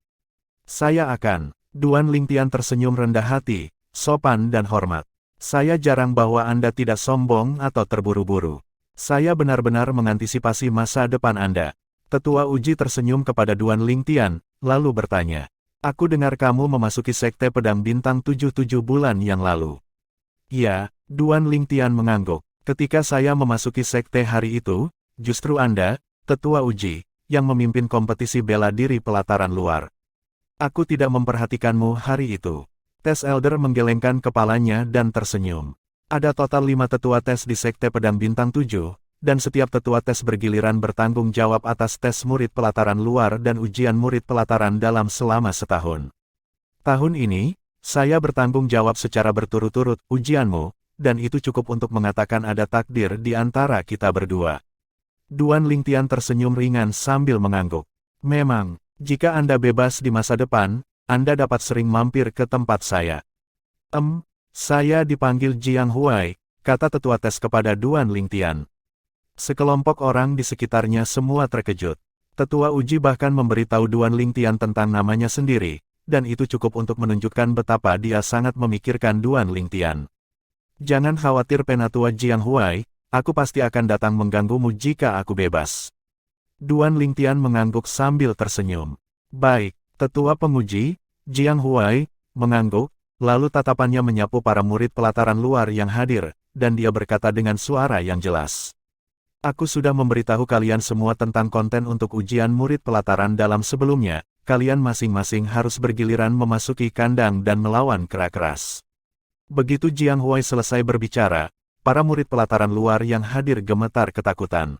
Saya akan. Duan Lingtian tersenyum rendah hati, sopan dan hormat. Saya jarang bahwa Anda tidak sombong atau terburu-buru. Saya benar-benar mengantisipasi masa depan Anda. Tetua uji tersenyum kepada Duan Lingtian, lalu bertanya. Aku dengar kamu memasuki Sekte Pedang Bintang 7 bulan yang lalu. Ya, Duan Lingtian mengangguk. Ketika saya memasuki sekte hari itu, justru Anda, tetua uji, yang memimpin kompetisi bela diri pelataran luar. Aku tidak memperhatikanmu hari itu. Tes Elder menggelengkan kepalanya dan tersenyum. Ada total 5 tetua tes di Sekte Pedang Bintang 7, dan setiap tetua tes bergiliran bertanggung jawab atas tes murid pelataran luar dan ujian murid pelataran dalam selama setahun. Tahun ini, saya bertanggung jawab secara berturut-turut, ujianmu, dan itu cukup untuk mengatakan ada takdir di antara kita berdua. Duan Lingtian tersenyum ringan sambil mengangguk. Memang, jika Anda bebas di masa depan, Anda dapat sering mampir ke tempat saya. Saya dipanggil Jiang Huai, kata tetua tes kepada Duan Lingtian. Sekelompok orang di sekitarnya semua terkejut. Tetua uji bahkan memberitahu Duan Lingtian tentang namanya sendiri, dan itu cukup untuk menunjukkan betapa dia sangat memikirkan Duan Lingtian. Jangan khawatir Penatua Jiang Huai, aku pasti akan datang mengganggumu jika aku bebas. Duan Lingtian mengangguk sambil tersenyum. Baik, tetua penguji, Jiang Huai, mengangguk, lalu tatapannya menyapu para murid pelataran luar yang hadir, dan dia berkata dengan suara yang jelas. Aku sudah memberitahu kalian semua tentang konten untuk ujian murid pelataran dalam sebelumnya, kalian masing-masing harus bergiliran memasuki kandang dan melawan kera keras. Begitu Jiang Huai selesai berbicara, para murid pelataran luar yang hadir gemetar ketakutan.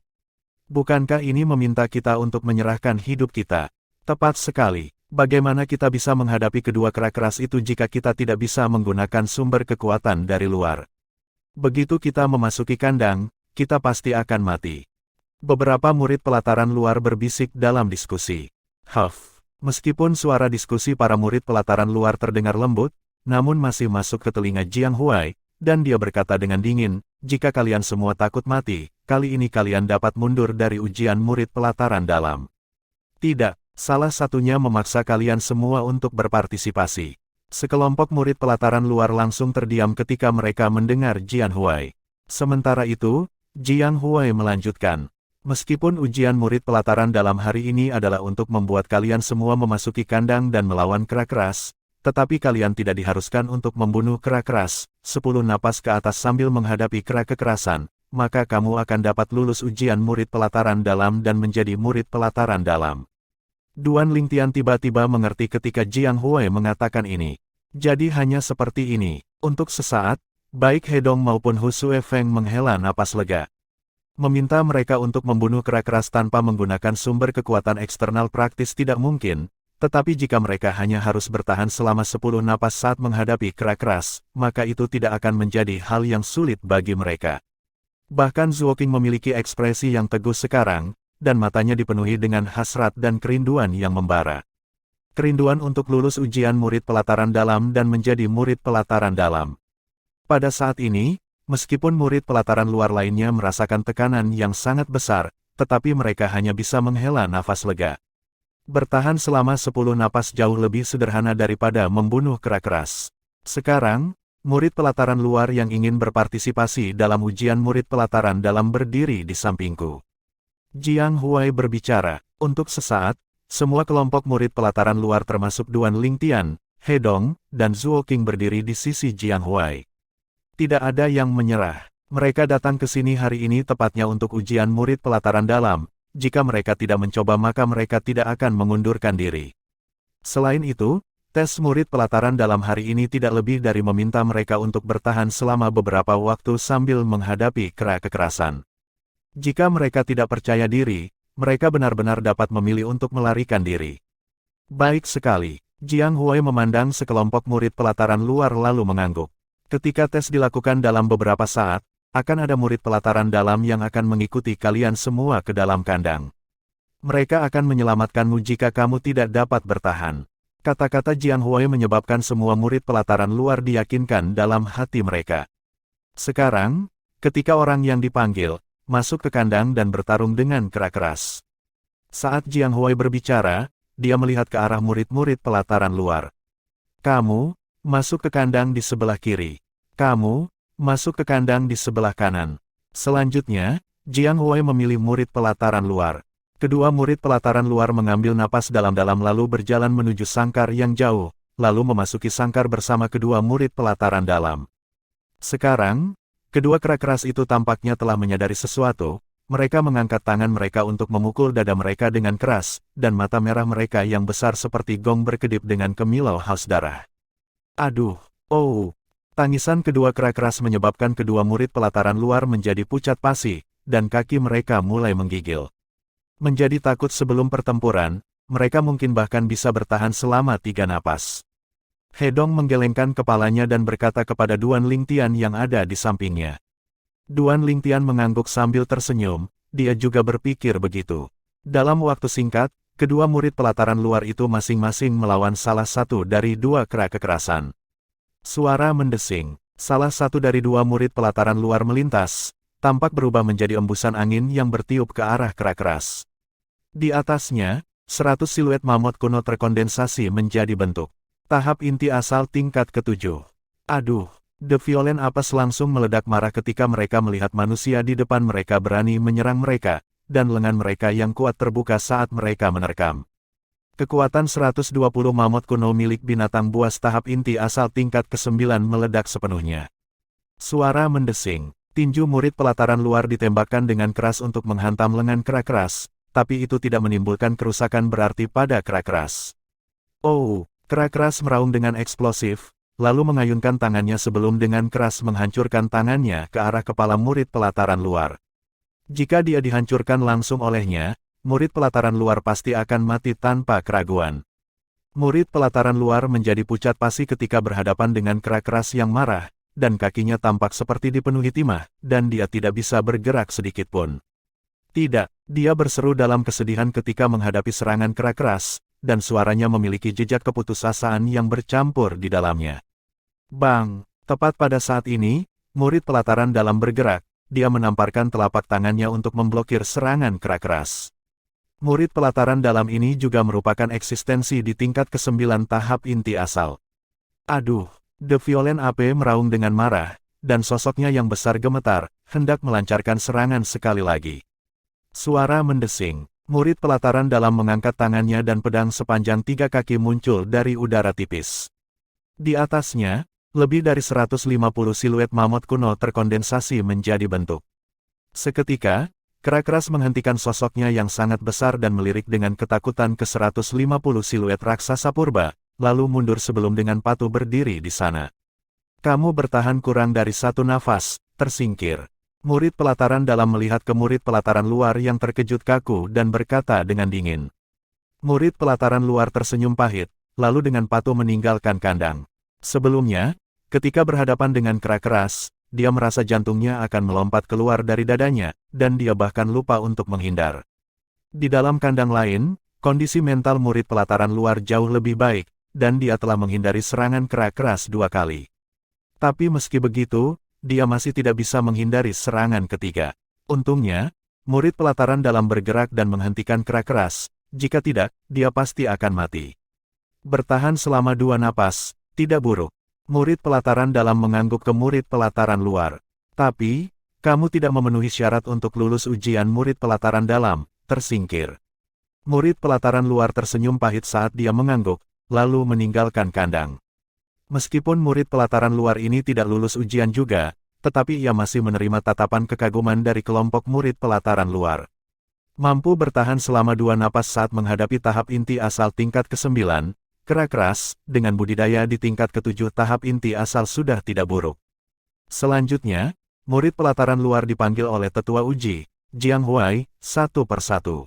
Bukankah ini meminta kita untuk menyerahkan hidup kita? Tepat sekali. Bagaimana kita bisa menghadapi kedua kera keras itu jika kita tidak bisa menggunakan sumber kekuatan dari luar? Begitu kita memasuki kandang, kita pasti akan mati. Beberapa murid pelataran luar berbisik dalam diskusi. Meskipun suara diskusi para murid pelataran luar terdengar lembut, namun masih masuk ke telinga Jiang Huai, dan dia berkata dengan dingin, jika kalian semua takut mati, kali ini kalian dapat mundur dari ujian murid pelataran dalam. Tidak, salah satunya memaksa kalian semua untuk berpartisipasi. Sekelompok murid pelataran luar langsung terdiam ketika mereka mendengar Jiang Huai. Sementara itu, Jiang Huai melanjutkan, meskipun ujian murid pelataran dalam hari ini adalah untuk membuat kalian semua memasuki kandang dan melawan kera keras, tetapi kalian tidak diharuskan untuk membunuh kera keras, 10 napas ke atas sambil menghadapi kera kekerasan, maka kamu akan dapat lulus ujian murid pelataran dalam dan menjadi murid pelataran dalam. Duan Lingtian tiba-tiba mengerti ketika Jiang Huai mengatakan ini. Jadi hanya seperti ini, untuk sesaat, baik Hedong maupun Hu Sue Feng menghela napas lega. Meminta mereka untuk membunuh kera keras tanpa menggunakan sumber kekuatan eksternal praktis tidak mungkin, tetapi jika mereka hanya harus bertahan selama 10 napas saat menghadapi kera keras, maka itu tidak akan menjadi hal yang sulit bagi mereka. Bahkan Zuo Qing memiliki ekspresi yang teguh sekarang, dan matanya dipenuhi dengan hasrat dan kerinduan yang membara. Kerinduan untuk lulus ujian murid pelataran dalam dan menjadi murid pelataran dalam. Pada saat ini, meskipun murid pelataran luar lainnya merasakan tekanan yang sangat besar, tetapi mereka hanya bisa menghela nafas lega. Bertahan selama 10 napas jauh lebih sederhana daripada membunuh kera keras. Sekarang, murid pelataran luar yang ingin berpartisipasi dalam ujian murid pelataran dalam berdiri di sampingku. Jiang Huai berbicara, untuk sesaat, semua kelompok murid pelataran luar termasuk Duan Lingtian, Hedong, dan Zuo Qing berdiri di sisi Jiang Huai. Tidak ada yang menyerah. Mereka datang ke sini hari ini tepatnya untuk ujian murid pelataran dalam. Jika mereka tidak mencoba maka mereka tidak akan mengundurkan diri. Selain itu, tes murid pelataran dalam hari ini tidak lebih dari meminta mereka untuk bertahan selama beberapa waktu sambil menghadapi kera kekerasan. Jika mereka tidak percaya diri, mereka benar-benar dapat memilih untuk melarikan diri. Baik sekali, Jiang Huai memandang sekelompok murid pelataran luar lalu mengangguk. Ketika tes dilakukan dalam beberapa saat, akan ada murid pelataran dalam yang akan mengikuti kalian semua ke dalam kandang. Mereka akan menyelamatkanmu jika kamu tidak dapat bertahan. Kata-kata Jiang Huai menyebabkan semua murid pelataran luar diyakinkan dalam hati mereka. Sekarang, ketika orang yang dipanggil, masuk ke kandang dan bertarung dengan kera keras. Saat Jiang Huai berbicara, dia melihat ke arah murid-murid pelataran luar. Kamu, masuk ke kandang di sebelah kiri. Kamu, masuk ke kandang di sebelah kanan. Selanjutnya, Jiang Huai memilih murid pelataran luar. Kedua murid pelataran luar mengambil napas dalam-dalam lalu berjalan menuju sangkar yang jauh, lalu memasuki sangkar bersama kedua murid pelataran dalam. Sekarang, kedua kera keras itu tampaknya telah menyadari sesuatu. Mereka mengangkat tangan mereka untuk memukul dada mereka dengan keras, dan mata merah mereka yang besar seperti gong berkedip dengan kemilau haus darah. Aduh, oh! Tangisan kedua kera keras menyebabkan kedua murid pelataran luar menjadi pucat pasi, dan kaki mereka mulai menggigil. Menjadi takut sebelum pertempuran, mereka mungkin bahkan bisa bertahan selama 3 napas. Hedong menggelengkan kepalanya dan berkata kepada Duan Lingtian yang ada di sampingnya. Duan Lingtian mengangguk sambil tersenyum, dia juga berpikir begitu. Dalam waktu singkat, kedua murid pelataran luar itu masing-masing melawan salah satu dari dua kera kekerasan. Suara mendesing, salah satu dari dua murid pelataran luar melintas, tampak berubah menjadi embusan angin yang bertiup ke arah kera keras. Di atasnya, 100 siluet mamut kuno terkondensasi menjadi bentuk. Tahap inti asal tingkat ke-7. Aduh, The Violent Apes langsung meledak marah ketika mereka melihat manusia di depan mereka berani menyerang mereka, dan lengan mereka yang kuat terbuka saat mereka menerkam. Kekuatan 120 mamut kuno milik binatang buas tahap inti asal tingkat ke-9 meledak sepenuhnya. Suara mendesing, tinju murid pelataran luar ditembakkan dengan keras untuk menghantam lengan kera keras, tapi itu tidak menimbulkan kerusakan berarti pada kera keras. Oh! Kera keras meraung dengan eksplosif, lalu mengayunkan tangannya sebelum dengan keras menghancurkan tangannya ke arah kepala murid pelataran luar. Jika dia dihancurkan langsung olehnya, murid pelataran luar pasti akan mati tanpa keraguan. Murid pelataran luar menjadi pucat pasi ketika berhadapan dengan kera keras yang marah, dan kakinya tampak seperti dipenuhi timah, dan dia tidak bisa bergerak sedikitpun. Tidak, dia berseru dalam kesedihan ketika menghadapi serangan kera keras, dan suaranya memiliki jejak keputusasaan yang bercampur di dalamnya. Bang! Tepat pada saat ini, murid pelataran dalam bergerak, dia menamparkan telapak tangannya untuk memblokir serangan kera keras. Murid pelataran dalam ini juga merupakan eksistensi di tingkat ke-9 tahap inti asal. Aduh! The Violent Ape meraung dengan marah, dan sosoknya yang besar gemetar, hendak melancarkan serangan sekali lagi. Suara mendesing. Murid pelataran dalam mengangkat tangannya dan pedang sepanjang 3 kaki muncul dari udara tipis. Di atasnya, lebih dari 150 siluet mamut kuno terkondensasi menjadi bentuk. Seketika, kera keras menghentikan sosoknya yang sangat besar dan melirik dengan ketakutan ke 150 siluet raksasa purba, lalu mundur sebelum dengan patuh berdiri di sana. Kamu bertahan kurang dari 1 nafas, tersingkir. Murid pelataran dalam melihat ke murid pelataran luar yang terkejut kaku dan berkata dengan dingin. Murid pelataran luar tersenyum pahit, lalu dengan patuh meninggalkan kandang. Sebelumnya, ketika berhadapan dengan kera keras, dia merasa jantungnya akan melompat keluar dari dadanya, dan dia bahkan lupa untuk menghindar. Di dalam kandang lain, kondisi mental murid pelataran luar jauh lebih baik, dan dia telah menghindari serangan kera keras 2 kali. Tapi meski begitu, dia masih tidak bisa menghindari serangan ketiga. Untungnya, murid pelataran dalam bergerak dan menghentikan kera keras, jika tidak, dia pasti akan mati. Bertahan selama 2 napas, tidak buruk. Murid pelataran dalam mengangguk ke murid pelataran luar. Tapi, kamu tidak memenuhi syarat untuk lulus ujian murid pelataran dalam, tersingkir. Murid pelataran luar tersenyum pahit saat dia mengangguk, lalu meninggalkan kandang. Meskipun murid pelataran luar ini tidak lulus ujian juga, tetapi ia masih menerima tatapan kekaguman dari kelompok murid pelataran luar. Mampu bertahan selama 2 napas saat menghadapi tahap inti asal tingkat ke-9, kera keras, dengan budidaya di tingkat ke-7 tahap inti asal sudah tidak buruk. Selanjutnya, murid pelataran luar dipanggil oleh tetua uji, Jiang Huai, satu persatu.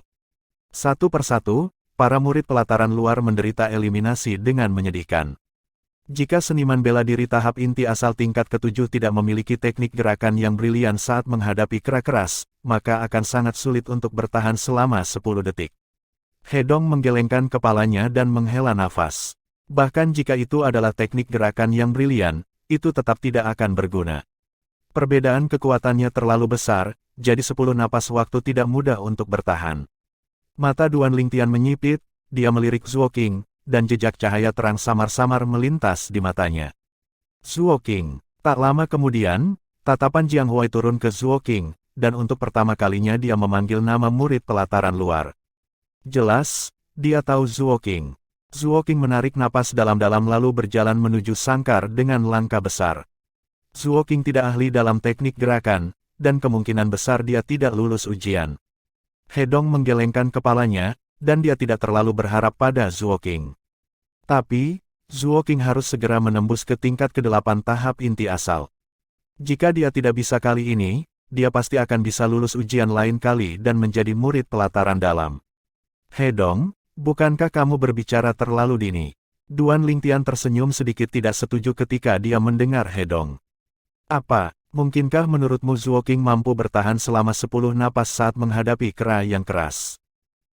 Satu persatu, para murid pelataran luar menderita eliminasi dengan menyedihkan. Jika seniman bela diri tahap inti asal tingkat ke-7 tidak memiliki teknik gerakan yang brilian saat menghadapi kera keras, maka akan sangat sulit untuk bertahan selama 10 detik. Hedong menggelengkan kepalanya dan menghela nafas. Bahkan jika itu adalah teknik gerakan yang brilian, itu tetap tidak akan berguna. Perbedaan kekuatannya terlalu besar, jadi 10 napas waktu tidak mudah untuk bertahan. Mata Duan Lingtian menyipit, dia melirik Zhuo Qing, dan jejak cahaya terang samar-samar melintas di matanya. Zhuo Qing. Tak lama kemudian, tatapan Jiang Huai turun ke Zhuo Qing, dan untuk pertama kalinya dia memanggil nama murid pelataran luar. Jelas, dia tahu Zhuo Qing. Zhuo Qing menarik napas dalam-dalam lalu berjalan menuju sangkar dengan langkah besar. Zhuo Qing tidak ahli dalam teknik gerakan, dan kemungkinan besar dia tidak lulus ujian. Hedong menggelengkan kepalanya, dan dia tidak terlalu berharap pada Zhuo Qing. Tapi, Zhuo Qing harus segera menembus ke tingkat ke-8 tahap inti asal. Jika dia tidak bisa kali ini, dia pasti akan bisa lulus ujian lain kali dan menjadi murid pelataran dalam. Hedong, bukankah kamu berbicara terlalu dini? Duan Lingtian tersenyum sedikit tidak setuju ketika dia mendengar Hedong. Apa, mungkinkah menurutmu Zuo Qing mampu bertahan selama 10 napas saat menghadapi kera yang keras?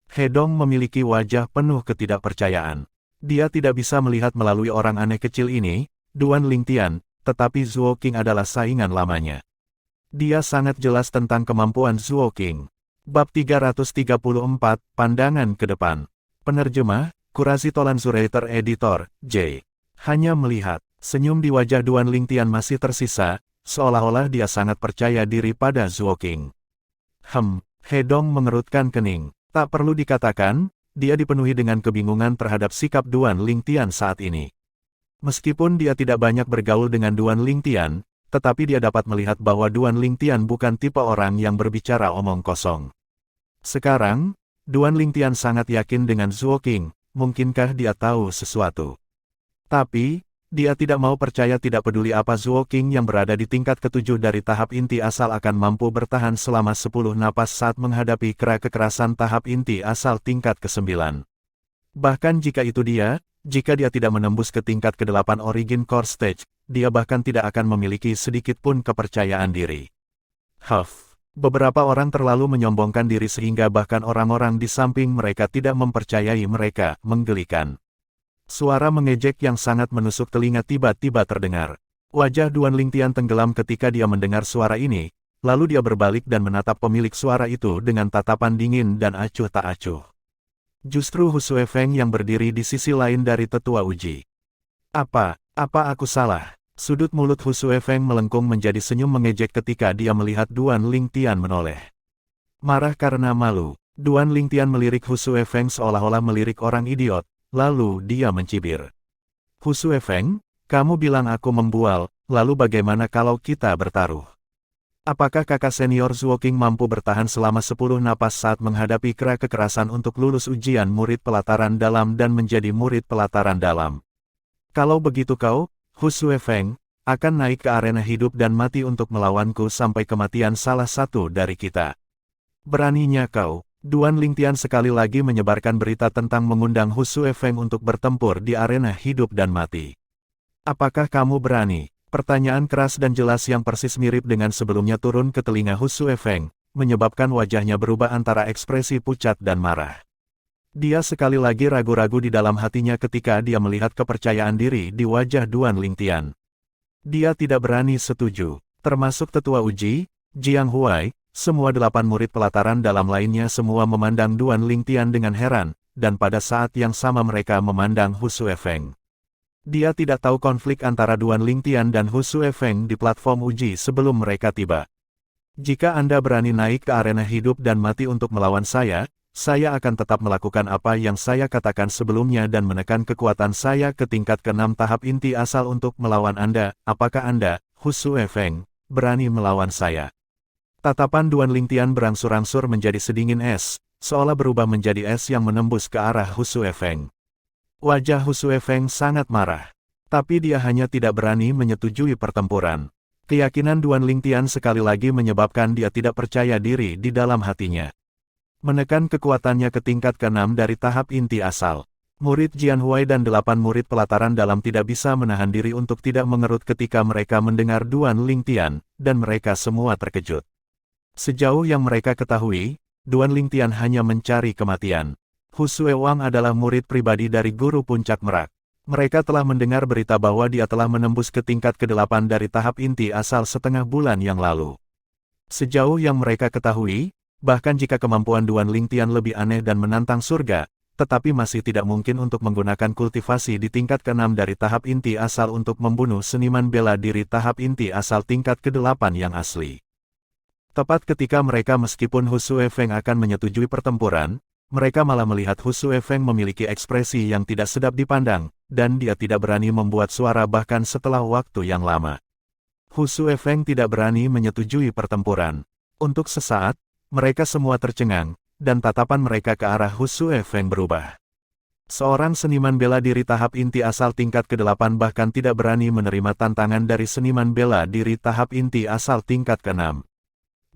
Hedong memiliki wajah penuh ketidakpercayaan. Dia tidak bisa melihat melalui orang aneh kecil ini, Duan Lingtian, tetapi Zuo Qing adalah saingan lamanya. Dia sangat jelas tentang kemampuan Zuo Qing. Bab 334, Pandangan ke depan. Penerjemah, Qurazi Tolanzurator Editor, J. Hanya melihat, senyum di wajah Duan Lingtian masih tersisa, seolah-olah dia sangat percaya diri pada Zuo Qing. Hedong mengerutkan kening. Tak perlu dikatakan, dia dipenuhi dengan kebingungan terhadap sikap Duan Lingtian saat ini. Meskipun dia tidak banyak bergaul dengan Duan Lingtian, tetapi dia dapat melihat bahwa Duan Lingtian bukan tipe orang yang berbicara omong kosong. Sekarang, Duan Lingtian sangat yakin dengan Zuo Qing, mungkinkah dia tahu sesuatu. Tapi, dia tidak mau percaya tidak peduli apa Zuo Qing yang berada di tingkat ke-7 dari tahap inti asal akan mampu bertahan selama 10 napas saat menghadapi kera kekerasan tahap inti asal tingkat ke-9. Bahkan jika itu dia, jika dia tidak menembus ke tingkat ke-8 Origin Core Stage, dia bahkan tidak akan memiliki sedikit pun kepercayaan diri. Beberapa orang terlalu menyombongkan diri sehingga bahkan orang-orang di samping mereka tidak mempercayai mereka, menggelikan. Suara mengejek yang sangat menusuk telinga tiba-tiba terdengar. Wajah Duan Lingtian tenggelam ketika dia mendengar suara ini, lalu dia berbalik dan menatap pemilik suara itu dengan tatapan dingin dan acuh tak acuh. Justru Hu Suefeng yang berdiri di sisi lain dari tetua uji. Apa aku salah? Sudut mulut Hu Suefeng melengkung menjadi senyum mengejek ketika dia melihat Duan Lingtian menoleh. Marah karena malu, Duan Lingtian melirik Hu Suefeng seolah-olah melirik orang idiot, lalu dia mencibir. Hu Suefeng, kamu bilang aku membual, lalu bagaimana kalau kita bertaruh? Apakah kakak senior Zuo Qing mampu bertahan selama 10 napas saat menghadapi kera kekerasan untuk lulus ujian murid pelataran dalam dan menjadi murid pelataran dalam? Kalau begitu kau, Hu Suefeng, akan naik ke arena hidup dan mati untuk melawanku sampai kematian salah satu dari kita. Beraninya kau, Duan Lingtian sekali lagi menyebarkan berita tentang mengundang Hu Suefeng untuk bertempur di arena hidup dan mati. Apakah kamu berani? Pertanyaan keras dan jelas yang persis mirip dengan sebelumnya turun ke telinga Hu Suefeng, menyebabkan wajahnya berubah antara ekspresi pucat dan marah. Dia sekali lagi ragu-ragu di dalam hatinya ketika dia melihat kepercayaan diri di wajah Duan Lingtian. Dia tidak berani setuju, termasuk tetua uji, Jiang Huai, semua 8 murid pelataran dalam lainnya semua memandang Duan Lingtian dengan heran, dan pada saat yang sama mereka memandang Hu Suefeng. Dia tidak tahu konflik antara Duan Lingtian dan Hu Suefeng di platform uji sebelum mereka tiba. Jika Anda berani naik ke arena hidup dan mati untuk melawan saya akan tetap melakukan apa yang saya katakan sebelumnya dan menekan kekuatan saya ke tingkat ke-6 tahap inti asal untuk melawan Anda. Apakah Anda, Hu Suefeng, berani melawan saya? Tatapan Duan Lingtian berangsur-angsur menjadi sedingin es, seolah berubah menjadi es yang menembus ke arah Hu Suefeng. Wajah Hu Suefeng sangat marah. Tapi dia hanya tidak berani menyetujui pertempuran. Keyakinan Duan Lingtian sekali lagi menyebabkan dia tidak percaya diri di dalam hatinya. Menekan kekuatannya ke tingkat ke-6 dari tahap inti asal. Murid Jian Huai dan 8 murid pelataran dalam tidak bisa menahan diri untuk tidak mengerut ketika mereka mendengar Duan Lingtian, dan mereka semua terkejut. Sejauh yang mereka ketahui, Duan Lingtian hanya mencari kematian. Hu Suewang adalah murid pribadi dari Guru Puncak Merak. Mereka telah mendengar berita bahwa dia telah menembus ke tingkat ke-8 dari tahap inti asal setengah bulan yang lalu. Sejauh yang mereka ketahui, bahkan jika kemampuan Duan Lingtian lebih aneh dan menantang surga, tetapi masih tidak mungkin untuk menggunakan kultivasi di tingkat ke-6 dari tahap inti asal untuk membunuh seniman bela diri tahap inti asal tingkat ke-8 yang asli. Tepat ketika mereka meskipun Hu Suefeng akan menyetujui pertempuran, mereka malah melihat Hu Suefeng memiliki ekspresi yang tidak sedap dipandang, dan dia tidak berani membuat suara bahkan setelah waktu yang lama. Hu Suefeng tidak berani menyetujui pertempuran. Untuk sesaat, mereka semua tercengang, dan tatapan mereka ke arah Hu Suefeng berubah. Seorang seniman bela diri tahap inti asal tingkat ke-8 bahkan tidak berani menerima tantangan dari seniman bela diri tahap inti asal tingkat ke-6.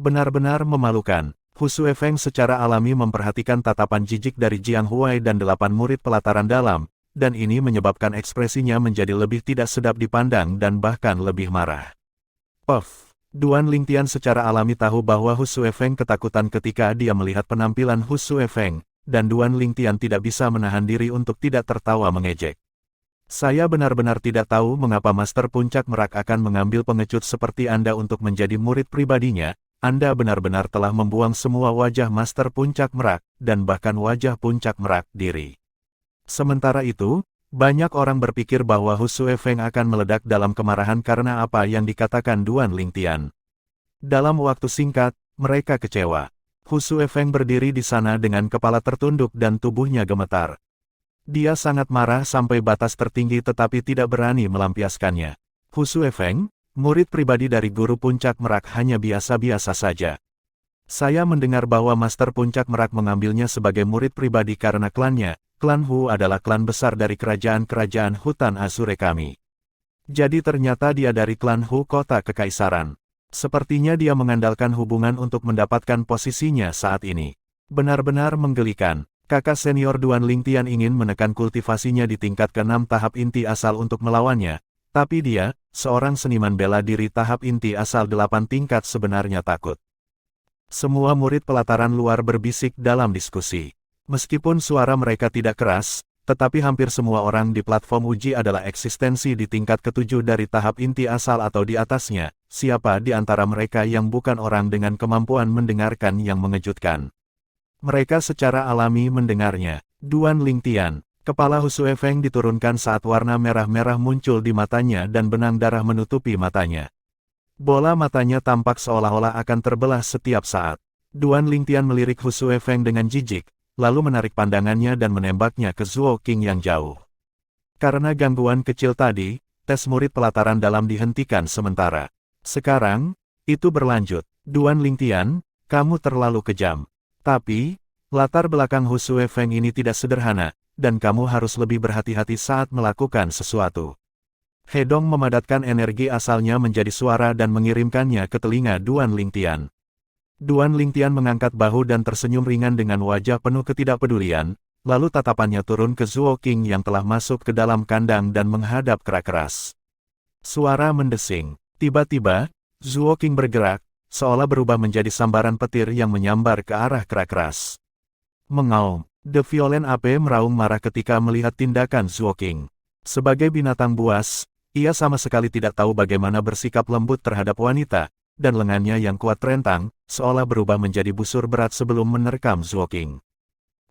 Benar-benar memalukan. Hu Suefeng secara alami memperhatikan tatapan jijik dari Jiang Huai dan 8 murid pelataran dalam, dan ini menyebabkan ekspresinya menjadi lebih tidak sedap dipandang dan bahkan lebih marah. Duan Lingtian secara alami tahu bahwa Hu Suefeng ketakutan ketika dia melihat penampilan Hu Suefeng, dan Duan Lingtian tidak bisa menahan diri untuk tidak tertawa mengejek. Saya benar-benar tidak tahu mengapa Master Puncak Merak akan mengambil pengecut seperti Anda untuk menjadi murid pribadinya. Anda benar-benar telah membuang semua wajah Master Puncak Merak, dan bahkan wajah Puncak Merak diri. Sementara itu, banyak orang berpikir bahwa Hu Suefeng akan meledak dalam kemarahan karena apa yang dikatakan Duan Lingtian. Dalam waktu singkat, mereka kecewa. Hu Suefeng berdiri di sana dengan kepala tertunduk dan tubuhnya gemetar. Dia sangat marah sampai batas tertinggi tetapi tidak berani melampiaskannya. Hu Suefeng, murid pribadi dari Guru Puncak Merak, hanya biasa-biasa saja. Saya mendengar bahwa Master Puncak Merak mengambilnya sebagai murid pribadi karena klannya. Klan Hu adalah klan besar dari kerajaan-kerajaan hutan Azure kami. Jadi ternyata dia dari klan Hu Kota Kekaisaran. Sepertinya dia mengandalkan hubungan untuk mendapatkan posisinya saat ini. Benar-benar menggelikan. Kakak senior Duan Lingtian ingin menekan kultivasinya di tingkat ke-6 tahap inti asal untuk melawannya. Tapi dia, seorang seniman bela diri tahap inti asal 8 tingkat, sebenarnya takut. Semua murid pelataran luar berbisik dalam diskusi. Meskipun suara mereka tidak keras, tetapi hampir semua orang di platform uji adalah eksistensi di tingkat ke-7 dari tahap inti asal atau di atasnya. Siapa di antara mereka yang bukan orang dengan kemampuan mendengarkan yang mengejutkan? Mereka secara alami mendengarnya. Duan Lingtian. Kepala Hu Suefeng diturunkan saat warna merah-merah muncul di matanya dan benang darah menutupi matanya. Bola matanya tampak seolah-olah akan terbelah setiap saat. Duan Lingtian melirik Hu Suefeng dengan jijik, lalu menarik pandangannya dan menembaknya ke Zuo Qing yang jauh. Karena gangguan kecil tadi, tes murid pelataran dalam dihentikan sementara. Sekarang, itu berlanjut. Duan Lingtian, kamu terlalu kejam. Tapi, latar belakang Hu Suefeng ini tidak sederhana, dan kamu harus lebih berhati-hati saat melakukan sesuatu. Hedong memadatkan energi asalnya menjadi suara dan mengirimkannya ke telinga Duan Lingtian. Duan Lingtian mengangkat bahu dan tersenyum ringan dengan wajah penuh ketidakpedulian, lalu tatapannya turun ke Zuo Qing yang telah masuk ke dalam kandang dan menghadap keras. Suara mendesing. Tiba-tiba, Zuo Qing bergerak, seolah berubah menjadi sambaran petir yang menyambar ke arah keras. Mengaum. The Violent Ape meraung marah ketika melihat tindakan Zuo Qing. Sebagai binatang buas, ia sama sekali tidak tahu bagaimana bersikap lembut terhadap wanita, dan lengannya yang kuat rentang, seolah berubah menjadi busur berat sebelum menerkam Zuo Qing.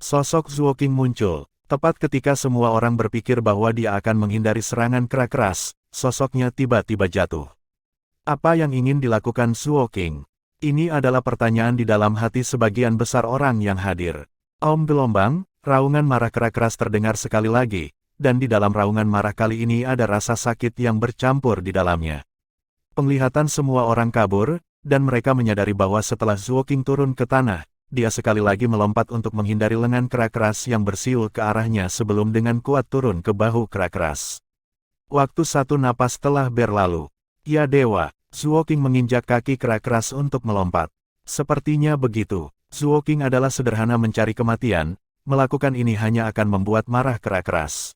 Sosok Zuo Qing muncul, tepat ketika semua orang berpikir bahwa dia akan menghindari serangan keras, sosoknya tiba-tiba jatuh. Apa yang ingin dilakukan Zuo Qing? Ini adalah pertanyaan di dalam hati sebagian besar orang yang hadir. Om gelombang, raungan marah keras terdengar sekali lagi, dan di dalam raungan marah kali ini ada rasa sakit yang bercampur di dalamnya. Penglihatan semua orang kabur, dan mereka menyadari bahwa setelah Zuo Qing turun ke tanah, dia sekali lagi melompat untuk menghindari lengan keras yang bersiul ke arahnya sebelum dengan kuat turun ke bahu keras. Waktu satu napas telah berlalu. Ya dewa, Zuo Qing menginjak kaki keras untuk melompat. Sepertinya begitu. Zuo Qing adalah sederhana mencari kematian, melakukan ini hanya akan membuat marah keras.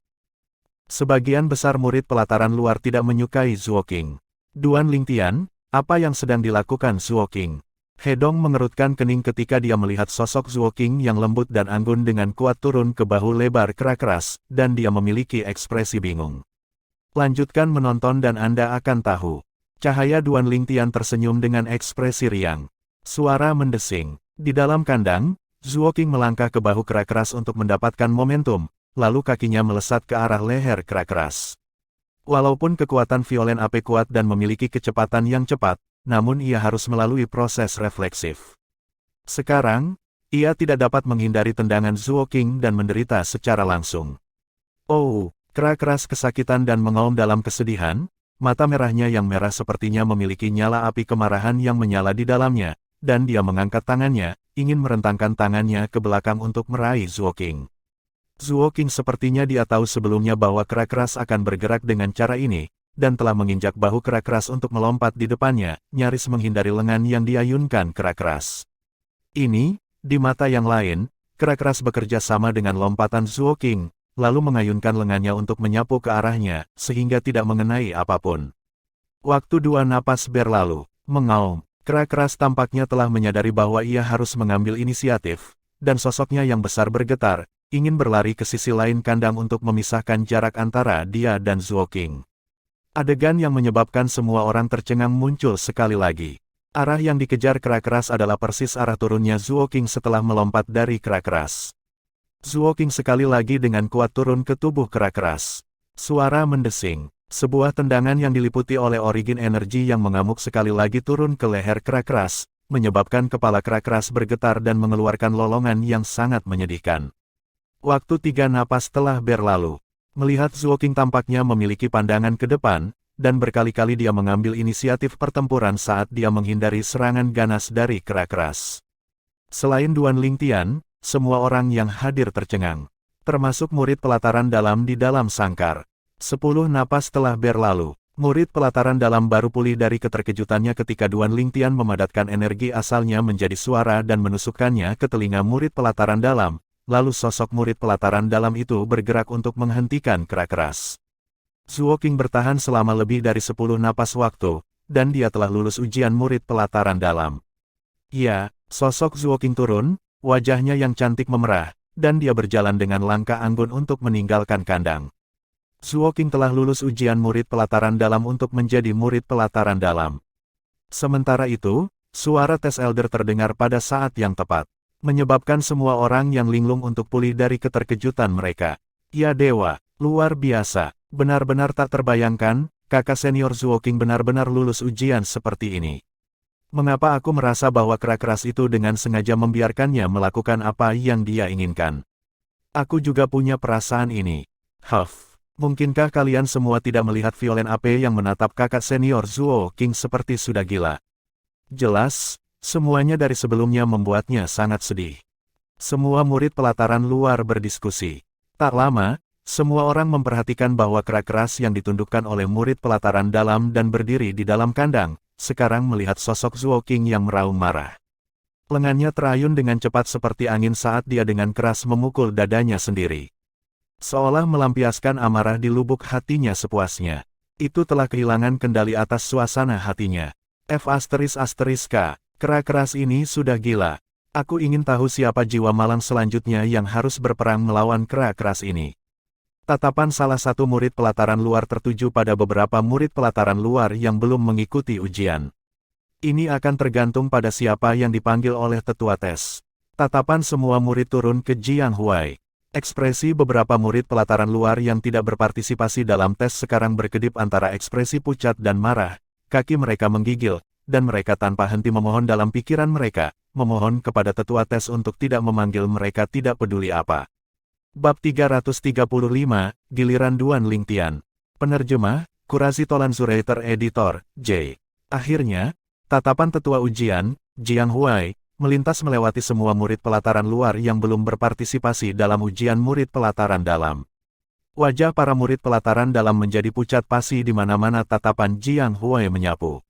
Sebagian besar murid pelataran luar tidak menyukai Zuo Qing. Duan Lingtian, apa yang sedang dilakukan Zuo Qing? Hedong mengerutkan kening ketika dia melihat sosok Zuo Qing yang lembut dan anggun dengan kuat turun ke bahu lebar keras, dan dia memiliki ekspresi bingung. Lanjutkan menonton dan Anda akan tahu. Cahaya Duan Lingtian tersenyum dengan ekspresi riang. Suara mendesing. Di dalam kandang, Zuo Qing melangkah ke bahu keras untuk mendapatkan momentum, lalu kakinya melesat ke arah leher keras. Walaupun kekuatan Violent Ape kuat dan memiliki kecepatan yang cepat, namun ia harus melalui proses refleksif. Sekarang, ia tidak dapat menghindari tendangan Zuo Qing dan menderita secara langsung. Oh, keras kesakitan dan mengaum dalam kesedihan, mata merahnya yang merah sepertinya memiliki nyala api kemarahan yang menyala di dalamnya. Dan dia mengangkat tangannya, ingin merentangkan tangannya ke belakang untuk meraih Zuo Qing. Zuo Qing sepertinya dia tahu sebelumnya bahwa keras akan bergerak dengan cara ini, dan telah menginjak bahu keras untuk melompat di depannya, nyaris menghindari lengan yang diayunkan keras. Ini, di mata yang lain, keras bekerja sama dengan lompatan Zuo Qing, lalu mengayunkan lengannya untuk menyapu ke arahnya, sehingga tidak mengenai apapun. Waktu 2 napas berlalu, mengaum, kera keras tampaknya telah menyadari bahwa ia harus mengambil inisiatif, dan sosoknya yang besar bergetar, ingin berlari ke sisi lain kandang untuk memisahkan jarak antara dia dan Zuo King. Adegan yang menyebabkan semua orang tercengang muncul sekali lagi. Arah yang dikejar kera keras adalah persis arah turunnya Zuo King setelah melompat dari kera keras. Zuo King sekali lagi dengan kuat turun ke tubuh kera keras. Suara mendesing. Sebuah tendangan yang diliputi oleh origin energi yang mengamuk sekali lagi turun ke leher kera keras, menyebabkan kepala kera keras bergetar dan mengeluarkan lolongan yang sangat menyedihkan. Waktu 3 napas telah berlalu. Melihat Zuo King tampaknya memiliki pandangan ke depan, dan berkali-kali dia mengambil inisiatif pertempuran saat dia menghindari serangan ganas dari kera keras. Selain Duan Lingtian, semua orang yang hadir tercengang. Termasuk murid pelataran dalam di dalam sangkar. 10 napas telah berlalu. Murid pelataran dalam baru pulih dari keterkejutannya ketika Duan Lingtian memadatkan energi asalnya menjadi suara dan menusukkannya ke telinga murid pelataran dalam. Lalu sosok murid pelataran dalam itu bergerak untuk menghentikan kera keras. Zuo King bertahan selama lebih dari 10 napas waktu, dan dia telah lulus ujian murid pelataran dalam. Ya, sosok Zuo King turun, wajahnya yang cantik memerah, dan dia berjalan dengan langkah anggun untuk meninggalkan kandang. Zuo King telah lulus ujian murid pelataran dalam untuk menjadi murid pelataran dalam. Sementara itu, suara tes Elder terdengar pada saat yang tepat. Menyebabkan semua orang yang linglung untuk pulih dari keterkejutan mereka. Ya dewa, luar biasa, benar-benar tak terbayangkan, kakak senior Zuo King benar-benar lulus ujian seperti ini. Mengapa aku merasa bahwa kera keras itu dengan sengaja membiarkannya melakukan apa yang dia inginkan? Aku juga punya perasaan ini. Huff, mungkinkah kalian semua tidak melihat Violen AP yang menatap kakak senior Zuo King seperti sudah gila? Jelas. Semuanya dari sebelumnya membuatnya sangat sedih. Semua murid pelataran luar berdiskusi. Tak lama, semua orang memperhatikan bahwa kera keras yang ditundukkan oleh murid pelataran dalam dan berdiri di dalam kandang, sekarang melihat sosok Zuo King yang meraung marah. Lengannya terayun dengan cepat seperti angin saat dia dengan keras memukul dadanya sendiri. Seolah melampiaskan amarah di lubuk hatinya sepuasnya. Itu telah kehilangan kendali atas suasana hatinya. F***K. Kera keras ini sudah gila. Aku ingin tahu siapa jiwa malang selanjutnya yang harus berperang melawan kera keras ini. Tatapan salah satu murid pelataran luar tertuju pada beberapa murid pelataran luar yang belum mengikuti ujian. Ini akan tergantung pada siapa yang dipanggil oleh tetua tes. Tatapan semua murid turun ke Jiang Huai. Ekspresi beberapa murid pelataran luar yang tidak berpartisipasi dalam tes sekarang berkedip antara ekspresi pucat dan marah. Kaki mereka menggigil. Dan mereka tanpa henti memohon dalam pikiran mereka, memohon kepada tetua tes untuk tidak memanggil mereka tidak peduli apa. Bab 335, Giliran Duan Lingtian. Penerjemah, Kurazi Tolan Zuraiter Editor, J. Akhirnya, tatapan tetua ujian, Jiang Huai, melintas melewati semua murid pelataran luar yang belum berpartisipasi dalam ujian murid pelataran dalam. Wajah para murid pelataran dalam menjadi pucat pasi di mana-mana tatapan Jiang Huai menyapu.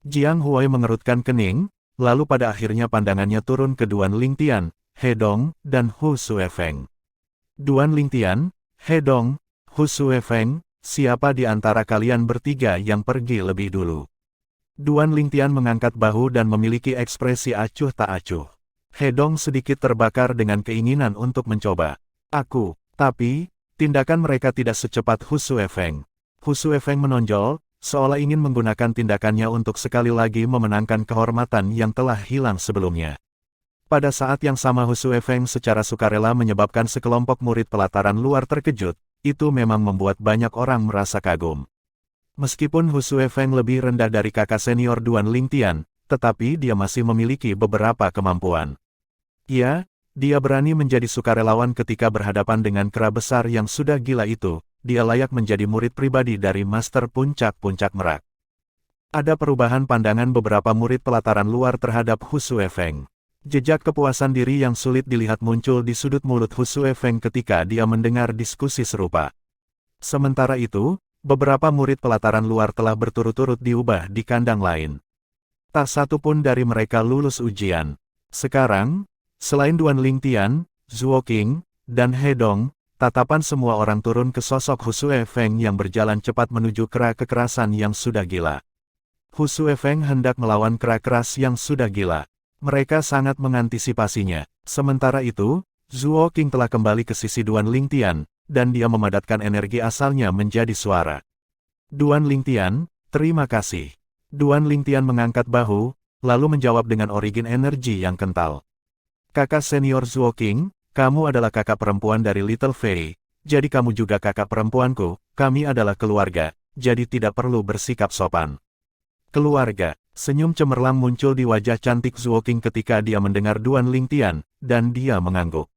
Jiang Huai mengerutkan kening, lalu pada akhirnya pandangannya turun ke Duan Lingtian, He Dong, dan Hu Suefeng. Duan Lingtian, He Dong, Hu Suefeng, siapa di antara kalian bertiga yang pergi lebih dulu? Duan Lingtian mengangkat bahu dan memiliki ekspresi acuh tak acuh. He Dong sedikit terbakar dengan keinginan untuk mencoba. Tapi, tindakan mereka tidak secepat Hu Suefeng. Hu Suefeng menonjol, seolah ingin menggunakan tindakannya untuk sekali lagi memenangkan kehormatan yang telah hilang sebelumnya. Pada saat yang sama Hu Suefeng secara sukarela menyebabkan sekelompok murid pelataran luar terkejut, itu memang membuat banyak orang merasa kagum. Meskipun Hu Suefeng lebih rendah dari kakak senior Duan Lingtian, tetapi dia masih memiliki beberapa kemampuan. Ya, dia berani menjadi sukarelawan ketika berhadapan dengan kera besar yang sudah gila itu. Dia layak menjadi murid pribadi dari Master Puncak-Puncak Merak. Ada perubahan pandangan beberapa murid pelataran luar terhadap Hu Suefeng. Jejak kepuasan diri yang sulit dilihat muncul di sudut mulut Hu Suefeng ketika dia mendengar diskusi serupa. Sementara itu, beberapa murid pelataran luar telah berturut-turut diubah di kandang lain. Tak satu pun dari mereka lulus ujian. Sekarang, selain Duan Lingtian, Zuo King, dan He Dong, tatapan semua orang turun ke sosok Hu Shuefeng yang berjalan cepat menuju kera kekerasan yang sudah gila. Hu Shuefeng hendak melawan kera keras yang sudah gila. Mereka sangat mengantisipasinya. Sementara itu, Zuo Qing telah kembali ke sisi Duan Lingtian, dan dia memadatkan energi asalnya menjadi suara. Duan Lingtian, terima kasih. Duan Lingtian mengangkat bahu, lalu menjawab dengan origin energi yang kental. Kakak senior Zuo Qing, kamu adalah kakak perempuan dari Little Fei, jadi kamu juga kakak perempuanku, kami adalah keluarga, jadi tidak perlu bersikap sopan. Keluarga, senyum cemerlang muncul di wajah cantik Zuo Qing ketika dia mendengar Duan Lingtian, dan dia mengangguk.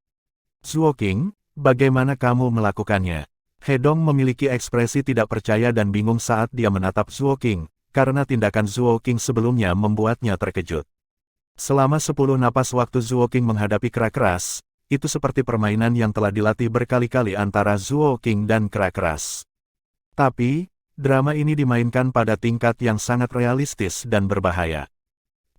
Zuo Qing, bagaimana kamu melakukannya? He Dong memiliki ekspresi tidak percaya dan bingung saat dia menatap Zuo Qing, karena tindakan Zuo Qing sebelumnya membuatnya terkejut. Selama 10 napas waktu Zuo Qing menghadapi kera keras, itu seperti permainan yang telah dilatih berkali-kali antara Zuo Qing dan kera keras. Tapi, drama ini dimainkan pada tingkat yang sangat realistis dan berbahaya.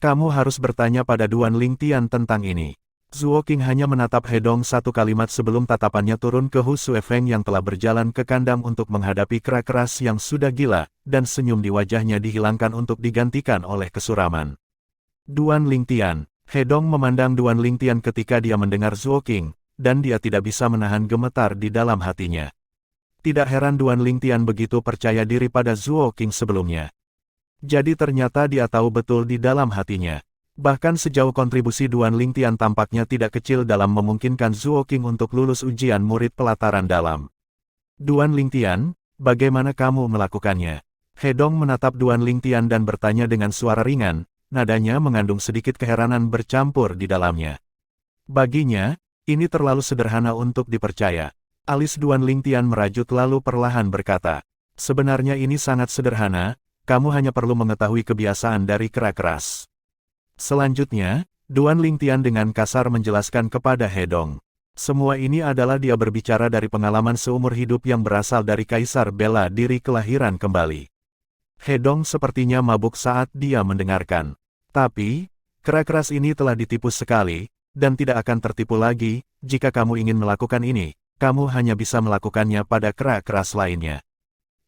Kamu harus bertanya pada Duan Lingtian tentang ini. Zuo Qing hanya menatap He Dong satu kalimat sebelum tatapannya turun ke Hu Shuefeng yang telah berjalan ke kandang untuk menghadapi kera keras yang sudah gila, dan senyum di wajahnya dihilangkan untuk digantikan oleh kesuraman. Duan Lingtian. He Dong memandang Duan Lingtian ketika dia mendengar Zuo Qing, dan dia tidak bisa menahan gemetar di dalam hatinya. Tidak heran Duan Lingtian begitu percaya diri pada Zuo Qing sebelumnya. Jadi ternyata dia tahu betul di dalam hatinya. Bahkan sejauh kontribusi Duan Lingtian tampaknya tidak kecil dalam memungkinkan Zuo Qing untuk lulus ujian murid pelataran dalam. Duan Lingtian, bagaimana kamu melakukannya? He Dong menatap Duan Lingtian dan bertanya dengan suara ringan, nadanya mengandung sedikit keheranan bercampur di dalamnya. Baginya, ini terlalu sederhana untuk dipercaya. Alis Duan Lingtian merajut lalu perlahan berkata, sebenarnya ini sangat sederhana, kamu hanya perlu mengetahui kebiasaan dari kera keras. Selanjutnya, Duan Lingtian dengan kasar menjelaskan kepada He Dong. Semua ini adalah dia berbicara dari pengalaman seumur hidup yang berasal dari Kaisar bela diri kelahiran kembali. He Dong sepertinya mabuk saat dia mendengarkan. Tapi, kera keras ini telah ditipu sekali, dan tidak akan tertipu lagi, jika kamu ingin melakukan ini, kamu hanya bisa melakukannya pada kera keras lainnya.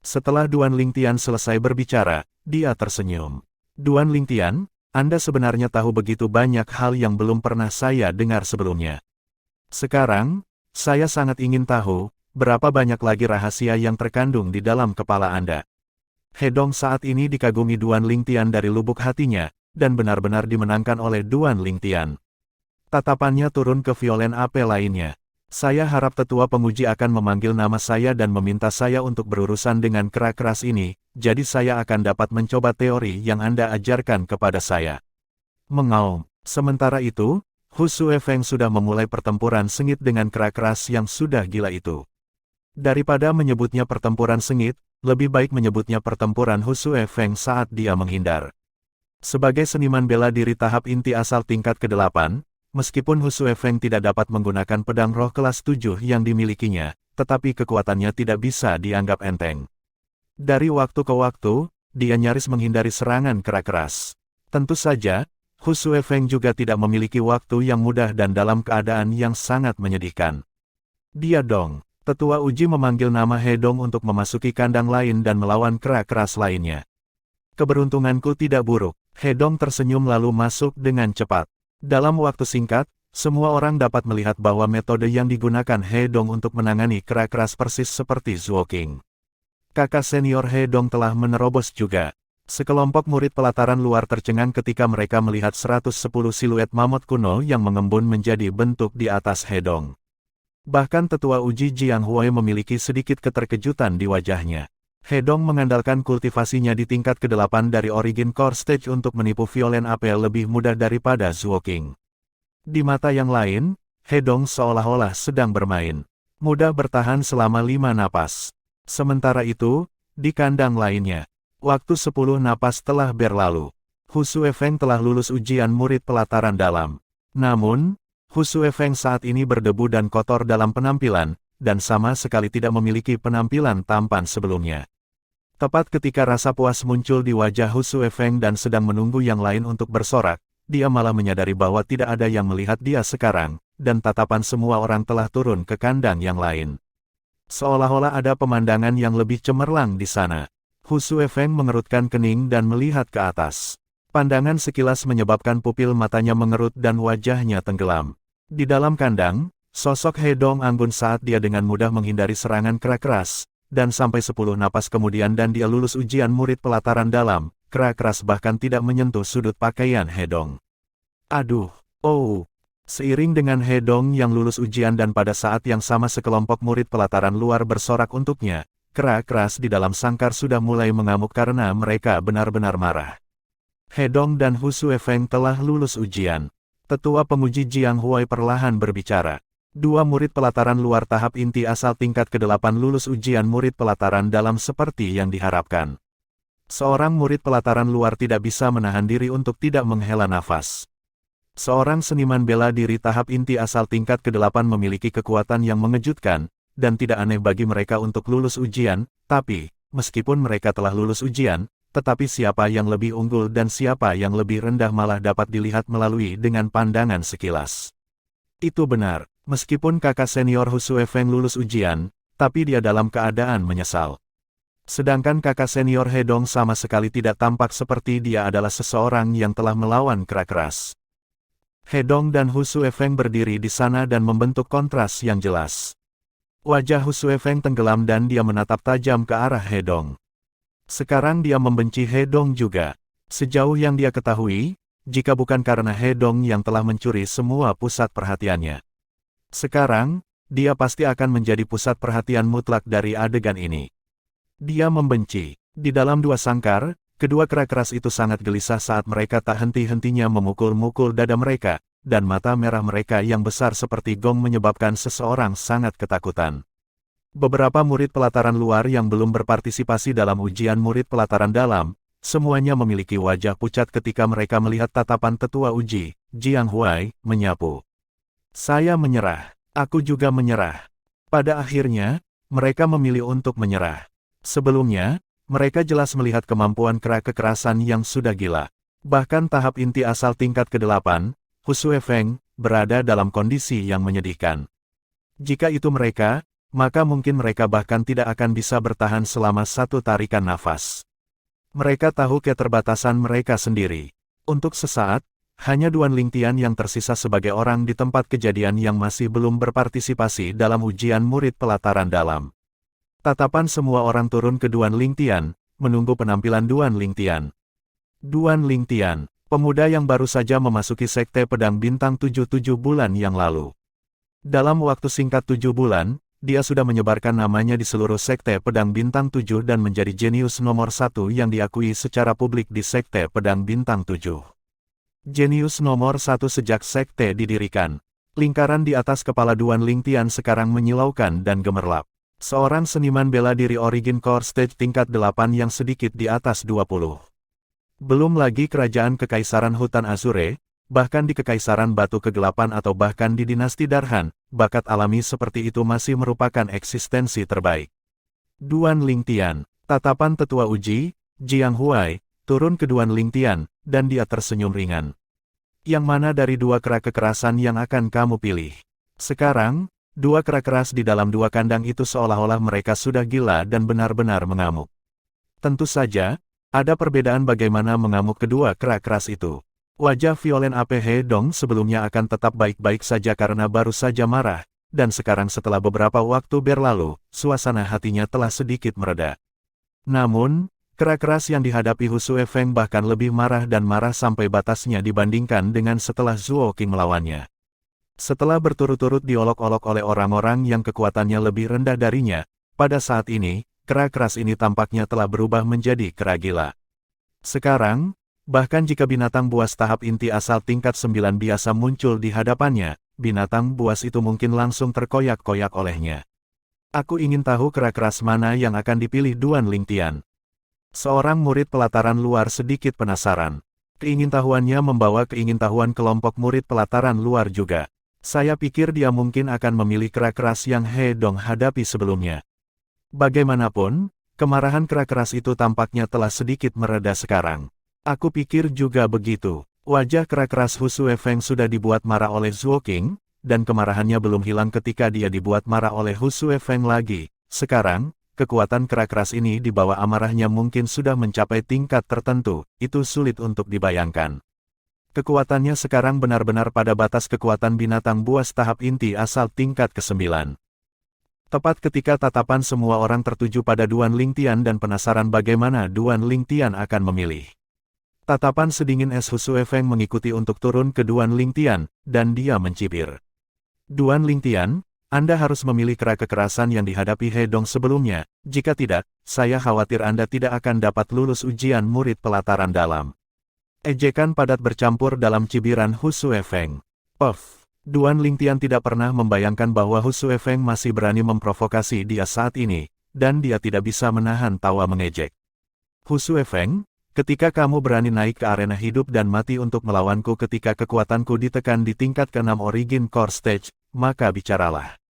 Setelah Duan Lingtian selesai berbicara, dia tersenyum. Duan Lingtian, Anda sebenarnya tahu begitu banyak hal yang belum pernah saya dengar sebelumnya. Sekarang, saya sangat ingin tahu, berapa banyak lagi rahasia yang terkandung di dalam kepala Anda. He Dong saat ini dikagumi Duan Lingtian dari lubuk hatinya, dan benar-benar dimenangkan oleh Duan Lingtian. Tatapannya turun ke violen AP lainnya. Saya harap tetua penguji akan memanggil nama saya dan meminta saya untuk berurusan dengan kera keras ini, jadi saya akan dapat mencoba teori yang Anda ajarkan kepada saya. Mengaum. Sementara itu, Hu Shuefeng sudah memulai pertempuran sengit dengan kera keras yang sudah gila itu. Daripada menyebutnya pertempuran sengit, lebih baik menyebutnya pertempuran Hu Shuefeng saat dia menghindar. Sebagai seniman bela diri tahap inti asal tingkat ke-8, meskipun Hu Shuefeng tidak dapat menggunakan pedang roh kelas 7 yang dimilikinya, tetapi kekuatannya tidak bisa dianggap enteng. Dari waktu ke waktu, dia nyaris menghindari serangan kera keras. Tentu saja, Hu Shuefeng juga tidak memiliki waktu yang mudah dan dalam keadaan yang sangat menyedihkan. Dia Dong. Tetua uji memanggil nama He Dong untuk memasuki kandang lain dan melawan kera keras lainnya. Keberuntunganku tidak buruk. He Dong tersenyum lalu masuk dengan cepat. Dalam waktu singkat, semua orang dapat melihat bahwa metode yang digunakan He Dong untuk menangani kera keras persis seperti Zuo Qing. Kakak senior He Dong telah menerobos juga. Sekelompok murid pelataran luar tercengang ketika mereka melihat 110 siluet mamut kuno yang mengembun menjadi bentuk di atas He Dong. Bahkan tetua uji Jiang Huai memiliki sedikit keterkejutan di wajahnya. He Dong mengandalkan kultivasinya di tingkat ke-8 dari Origin Core Stage untuk menipu violen AP lebih mudah daripada Zuo Qing. Di mata yang lain, He Dong seolah-olah sedang bermain. Mudah bertahan selama 5 napas. Sementara itu, di kandang lainnya, waktu 10 napas telah berlalu. Hu Shuefeng telah lulus ujian murid pelataran dalam. Namun, Hu Shuefeng saat ini berdebu dan kotor dalam penampilan, dan sama sekali tidak memiliki penampilan tampan sebelumnya. Tepat ketika rasa puas muncul di wajah Hu Shuefeng dan sedang menunggu yang lain untuk bersorak, dia malah menyadari bahwa tidak ada yang melihat dia sekarang, dan tatapan semua orang telah turun ke kandang yang lain. Seolah-olah ada pemandangan yang lebih cemerlang di sana. Hu Suefeng mengerutkan kening dan melihat ke atas. Pandangan sekilas menyebabkan pupil matanya mengerut dan wajahnya tenggelam. Di dalam kandang, sosok He Dong anggun saat dia dengan mudah menghindari serangan kera keras, dan sampai 10 napas kemudian dan dia lulus ujian murid pelataran dalam, kera keras bahkan tidak menyentuh sudut pakaian He Dong. Aduh, oh. Seiring dengan He Dong yang lulus ujian dan pada saat yang sama sekelompok murid pelataran luar bersorak untuknya, kera keras di dalam sangkar sudah mulai mengamuk karena mereka benar-benar marah. He Dong dan Hu Suefeng telah lulus ujian. Tetua penguji Jiang Huai perlahan berbicara. 2 murid pelataran luar tahap inti asal tingkat ke-8 lulus ujian murid pelataran dalam seperti yang diharapkan. Seorang murid pelataran luar tidak bisa menahan diri untuk tidak menghela nafas. Seorang seniman bela diri tahap inti asal tingkat ke-8 memiliki kekuatan yang mengejutkan, dan tidak aneh bagi mereka untuk lulus ujian, tapi, meskipun mereka telah lulus ujian, tetapi siapa yang lebih unggul dan siapa yang lebih rendah malah dapat dilihat melalui dengan pandangan sekilas. Itu benar, meskipun kakak senior Hu Suefeng lulus ujian, tapi dia dalam keadaan menyesal. Sedangkan kakak senior He Dong sama sekali tidak tampak seperti dia adalah seseorang yang telah melawan kera keras. He Dong dan Hu Suefeng berdiri di sana dan membentuk kontras yang jelas. Wajah Hu Suefeng tenggelam dan dia menatap tajam ke arah He Dong. Sekarang dia membenci He Dong juga. Sejauh yang dia ketahui, jika bukan karena He Dong yang telah mencuri semua pusat perhatiannya. Sekarang, dia pasti akan menjadi pusat perhatian mutlak dari adegan ini. Dia membenci. Di dalam 2 sangkar, kedua kera keras itu sangat gelisah saat mereka tak henti-hentinya memukul-mukul dada mereka, dan mata merah mereka yang besar seperti gong menyebabkan seseorang sangat ketakutan. Beberapa murid pelataran luar yang belum berpartisipasi dalam ujian murid pelataran dalam, semuanya memiliki wajah pucat ketika mereka melihat tatapan tetua uji, Jiang Huai, menyapu. Saya menyerah. Aku juga menyerah. Pada akhirnya, mereka memilih untuk menyerah. Sebelumnya, mereka jelas melihat kemampuan kera kekerasan yang sudah gila. Bahkan tahap inti asal tingkat ke-8, Hu Suefeng, berada dalam kondisi yang menyedihkan. Jika itu mereka, maka mungkin mereka bahkan tidak akan bisa bertahan selama 1 tarikan nafas. Mereka tahu keterbatasan mereka sendiri. Untuk sesaat, hanya Duan Lingtian yang tersisa sebagai orang di tempat kejadian yang masih belum berpartisipasi dalam ujian murid pelataran dalam. Tatapan semua orang turun ke Duan Lingtian, menunggu penampilan Duan Lingtian. Duan Lingtian, pemuda yang baru saja memasuki Sekte Pedang Bintang 7 bulan yang lalu. Dalam waktu singkat 7 bulan, dia sudah menyebarkan namanya di seluruh Sekte Pedang Bintang 7 dan menjadi jenius nomor 1 yang diakui secara publik di Sekte Pedang Bintang 7. Jenius nomor 1 sejak Sekte didirikan. Lingkaran di atas kepala Duan Lingtian sekarang menyilaukan dan gemerlap. Seorang seniman bela diri Origin Core Stage tingkat 8 yang sedikit di atas 20. Belum lagi kerajaan Kekaisaran Hutan Azure, bahkan di Kekaisaran Batu Kegelapan atau bahkan di Dinasti Darhan, bakat alami seperti itu masih merupakan eksistensi terbaik. Duan Lingtian, tatapan tetua uji, Jiang Huai, turun ke Duan Lingtian, dan dia tersenyum ringan. Yang mana dari 2 kera kekerasan yang akan kamu pilih? Sekarang, 2 kera keras di dalam 2 kandang itu seolah-olah mereka sudah gila dan benar-benar mengamuk. Tentu saja, ada perbedaan bagaimana mengamuk kedua kera keras itu. Wajah Violen Ape He Dong sebelumnya akan tetap baik-baik saja karena baru saja marah, dan sekarang setelah beberapa waktu berlalu, suasana hatinya telah sedikit mereda. Namun, kera keras yang dihadapi Hu Suefeng bahkan lebih marah dan marah sampai batasnya dibandingkan dengan setelah Zuo Qing melawannya. Setelah berturut-turut diolok-olok oleh orang-orang yang kekuatannya lebih rendah darinya, pada saat ini, kera keras ini tampaknya telah berubah menjadi kera gila. Sekarang, bahkan jika binatang buas tahap inti asal tingkat 9 biasa muncul di hadapannya, binatang buas itu mungkin langsung terkoyak-koyak olehnya. Aku ingin tahu kera keras mana yang akan dipilih Duan Lingtian. Seorang murid pelataran luar sedikit penasaran. Keingintahuannya membawa keingintahuan kelompok murid pelataran luar juga. Saya pikir dia mungkin akan memilih kera keras yang He Dong hadapi sebelumnya. Bagaimanapun, kemarahan kera keras itu tampaknya telah sedikit mereda sekarang. Aku pikir juga begitu. Wajah kera keras Hu Suefeng sudah dibuat marah oleh Zuo Qing, dan kemarahannya belum hilang ketika dia dibuat marah oleh Hu Shuefeng lagi. Sekarang, kekuatan keras ini di bawah amarahnya mungkin sudah mencapai tingkat tertentu, itu sulit untuk dibayangkan. Kekuatannya sekarang benar-benar pada batas kekuatan binatang buas tahap inti asal tingkat ke-9. Tepat ketika tatapan semua orang tertuju pada Duan Lingtian dan penasaran bagaimana Duan Lingtian akan memilih. Tatapan sedingin es Hu Shuefeng mengikuti untuk turun ke Duan Lingtian, dan dia mencibir. Duan Lingtian, Anda harus memilih kera kekerasan yang dihadapi He Dong sebelumnya, jika tidak, saya khawatir Anda tidak akan dapat lulus ujian murid pelataran dalam. Ejekan padat bercampur dalam cibiran Hu Shuefeng. Puff. Duan Lingtian tidak pernah membayangkan bahwa Hu Shuefeng masih berani memprovokasi dia saat ini, dan dia tidak bisa menahan tawa mengejek. Hu Shuefeng, ketika kamu berani naik ke arena hidup dan mati untuk melawanku ketika kekuatanku ditekan di tingkat ke-6 Origin Core Stage, maka bicaralah.